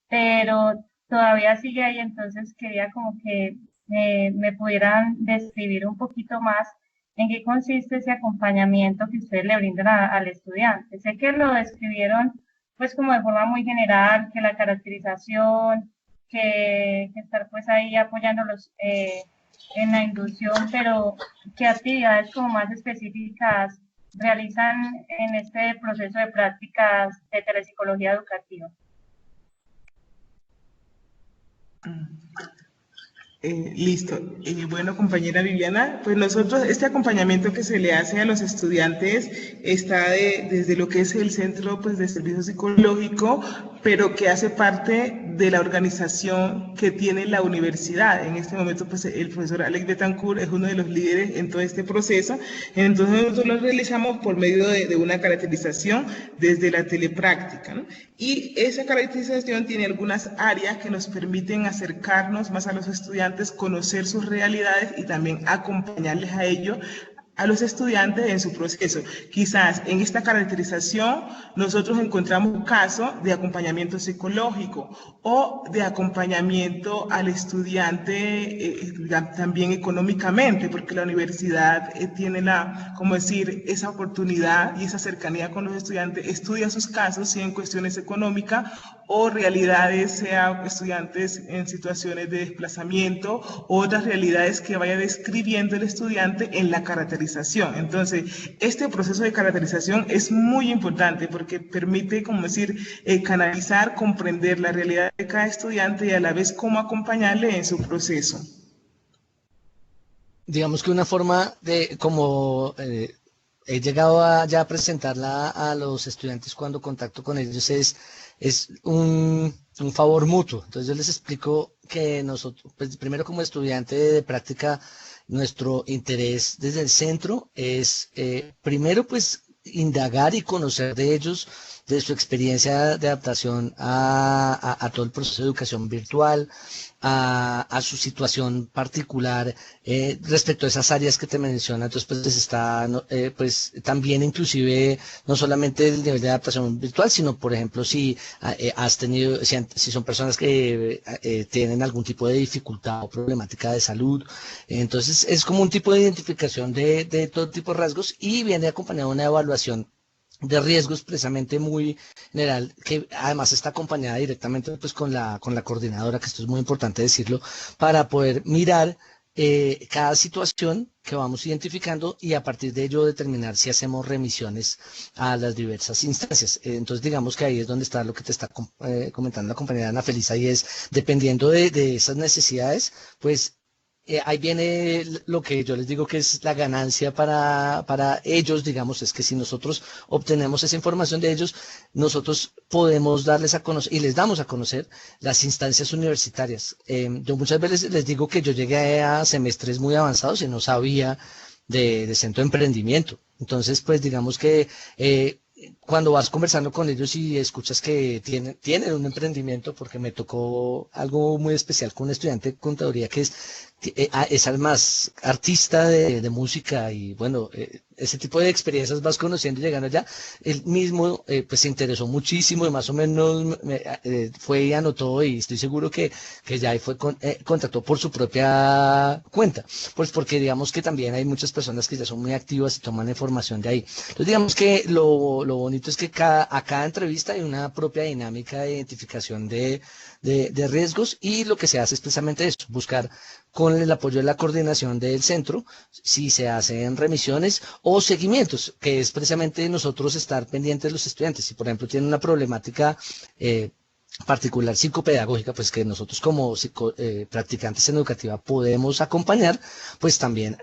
pero todavía sigue ahí. Entonces quería como que me pudieran describir un poquito más en qué consiste ese acompañamiento que ustedes le brindan al estudiante. Sé que lo describieron pues como de forma muy general, que la caracterización, que estar pues ahí apoyándolos en la inducción, pero ¿qué actividades como más específicas realizan en este proceso de prácticas de telepsicología educativa? Listo. Bueno, compañera Viviana, pues nosotros, este acompañamiento que se le hace a los estudiantes está desde lo que es el Centro pues, de Servicio Psicológico, pero que hace parte de la organización que tiene la universidad. En este momento, pues el profesor Alex Betancourt es uno de los líderes en todo este proceso. Entonces nosotros lo realizamos por medio de una caracterización desde la telepráctica, ¿no? Y esa caracterización tiene algunas áreas que nos permiten acercarnos más a los estudiantes, conocer sus realidades y también acompañarles a ello, a los estudiantes en su proceso. Quizás en esta caracterización nosotros encontramos un caso de acompañamiento psicológico o de acompañamiento al estudiante también económicamente, porque la universidad tiene esa oportunidad y esa cercanía con los estudiantes, estudia sus casos, si en cuestiones económicas o realidades, sea estudiantes en situaciones de desplazamiento, o otras realidades que vaya describiendo el estudiante en la caracterización. Entonces, este proceso de caracterización es muy importante porque permite, canalizar, comprender la realidad de cada estudiante y a la vez cómo acompañarle en su proceso. Digamos que una forma de como he llegado a ya presentarla a los estudiantes cuando contacto con ellos es un favor mutuo. Entonces yo les explico que nosotros, pues, primero como estudiante de práctica, nuestro interés desde el centro es primero pues indagar y conocer de ellos, de su experiencia de adaptación a todo el proceso de educación virtual, a su situación particular respecto a esas áreas que te menciono. Entonces, pues está pues también inclusive no solamente el nivel de adaptación virtual, sino por ejemplo si has tenido, si son personas que tienen algún tipo de dificultad o problemática de salud. Entonces es como un tipo de identificación de todo tipo de rasgos y viene acompañado de una evaluación de riesgos precisamente muy general, que además está acompañada directamente pues con la coordinadora, que esto es muy importante decirlo, para poder mirar cada situación que vamos identificando y a partir de ello determinar si hacemos remisiones a las diversas instancias. Entonces digamos que ahí es donde está lo que te está comentando la compañera Ana Felisa, y es dependiendo de esas necesidades, pues ahí viene lo que yo les digo que es la ganancia para ellos, digamos, es que si nosotros obtenemos esa información de ellos, nosotros podemos darles a conocer y les damos a conocer las instancias universitarias. Yo muchas veces les digo que yo llegué a semestres muy avanzados y no sabía de centro de emprendimiento. Entonces, pues digamos que cuando vas conversando con ellos y escuchas que tienen un emprendimiento, porque me tocó algo muy especial con un estudiante de contaduría que es además artista de música y bueno, ese tipo de experiencias vas conociendo y llegando allá. Él mismo pues se interesó muchísimo y más o menos fue y anotó y estoy seguro que ya ahí fue contactó por su propia cuenta, pues porque digamos que también hay muchas personas que ya son muy activas y toman información de ahí. Entonces digamos que lo bonito es que a cada entrevista hay una propia dinámica de identificación de riesgos y lo que se hace es precisamente eso, buscar con el apoyo de la coordinación del centro si se hacen remisiones o seguimientos, que es precisamente nosotros estar pendientes de los estudiantes. Si por ejemplo tienen una problemática particular psicopedagógica, pues que nosotros como practicantes en educativa podemos acompañar, pues también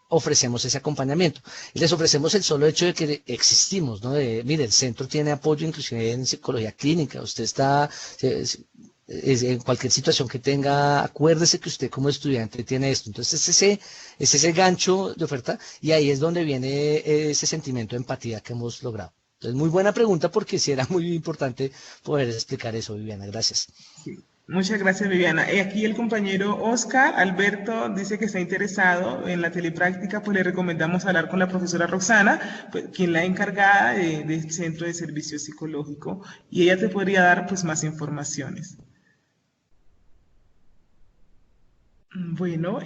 ofrecemos ese acompañamiento. Y les ofrecemos el solo hecho de que existimos, ¿no? Mire, el centro tiene apoyo inclusive en psicología clínica, usted está... en cualquier situación que tenga, acuérdese que usted como estudiante tiene esto. Entonces es ese gancho de oferta y ahí es donde viene ese sentimiento de empatía que hemos logrado. Entonces, muy buena pregunta porque sí era muy importante poder explicar eso, Viviana. Gracias. Sí. Muchas gracias, Viviana. Aquí el compañero Oscar Alberto dice que está interesado en la telepráctica, pues le recomendamos hablar con la profesora Roxana, pues, quien la encargada del Centro de Servicio Psicológico, y ella te podría dar pues más informaciones. Bueno,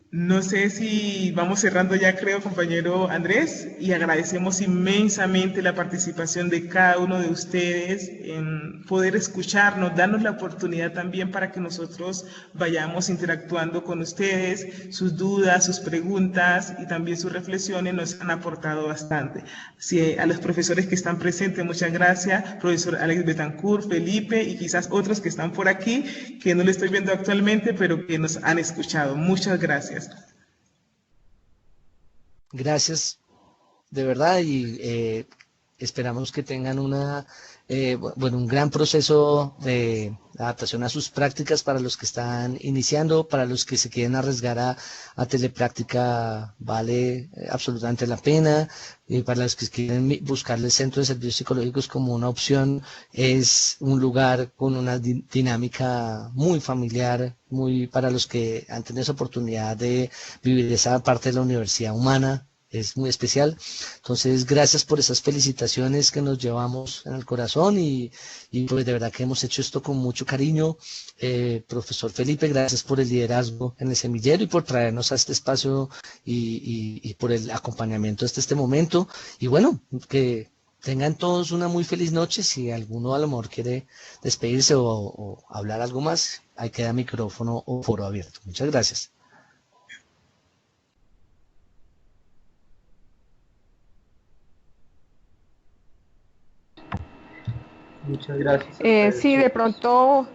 no sé si vamos cerrando ya, creo, compañero Andrés, y agradecemos inmensamente la participación de cada uno de ustedes en poder escucharnos, darnos la oportunidad también para que nosotros vayamos interactuando con ustedes, sus dudas, sus preguntas y también sus reflexiones nos han aportado bastante. Así, a los profesores que están presentes, muchas gracias, profesor Alex Betancourt, Felipe y quizás otros que están por aquí, que no lo estoy viendo actualmente, pero que nos han escuchado. Muchas gracias. Gracias, de verdad, y esperamos que tengan un gran proceso de adaptación a sus prácticas para los que están iniciando, para los que se quieren arriesgar a telepráctica, vale absolutamente la pena, y para los que quieren buscar el centro de servicios psicológicos como una opción, es un lugar con una dinámica muy familiar, muy para los que han tenido esa oportunidad de vivir esa parte de la universidad humana. Es muy especial. Entonces, gracias por esas felicitaciones que nos llevamos en el corazón y pues de verdad que hemos hecho esto con mucho cariño. Profesor Felipe, gracias por el liderazgo en el semillero y por traernos a este espacio y por el acompañamiento hasta este momento. Y bueno, que tengan todos una muy feliz noche. Si alguno a lo mejor quiere despedirse o hablar algo más, ahí queda micrófono o foro abierto. Muchas gracias. Muchas gracias. Sí, de pronto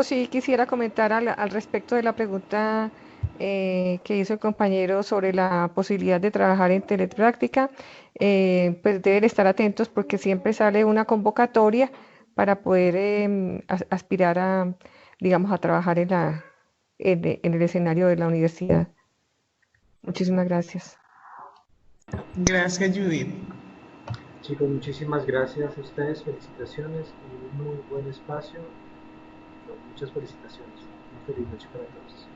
sí quisiera comentar al respecto de la pregunta que hizo el compañero sobre la posibilidad de trabajar en telepráctica. Pues deben estar atentos porque siempre sale una convocatoria para poder aspirar a, digamos, a trabajar en el escenario de la universidad. Muchísimas gracias. Gracias, Judith. Chicos, muchísimas gracias a ustedes, felicitaciones, un muy buen espacio. Muchas felicitaciones. Una feliz noche para todos.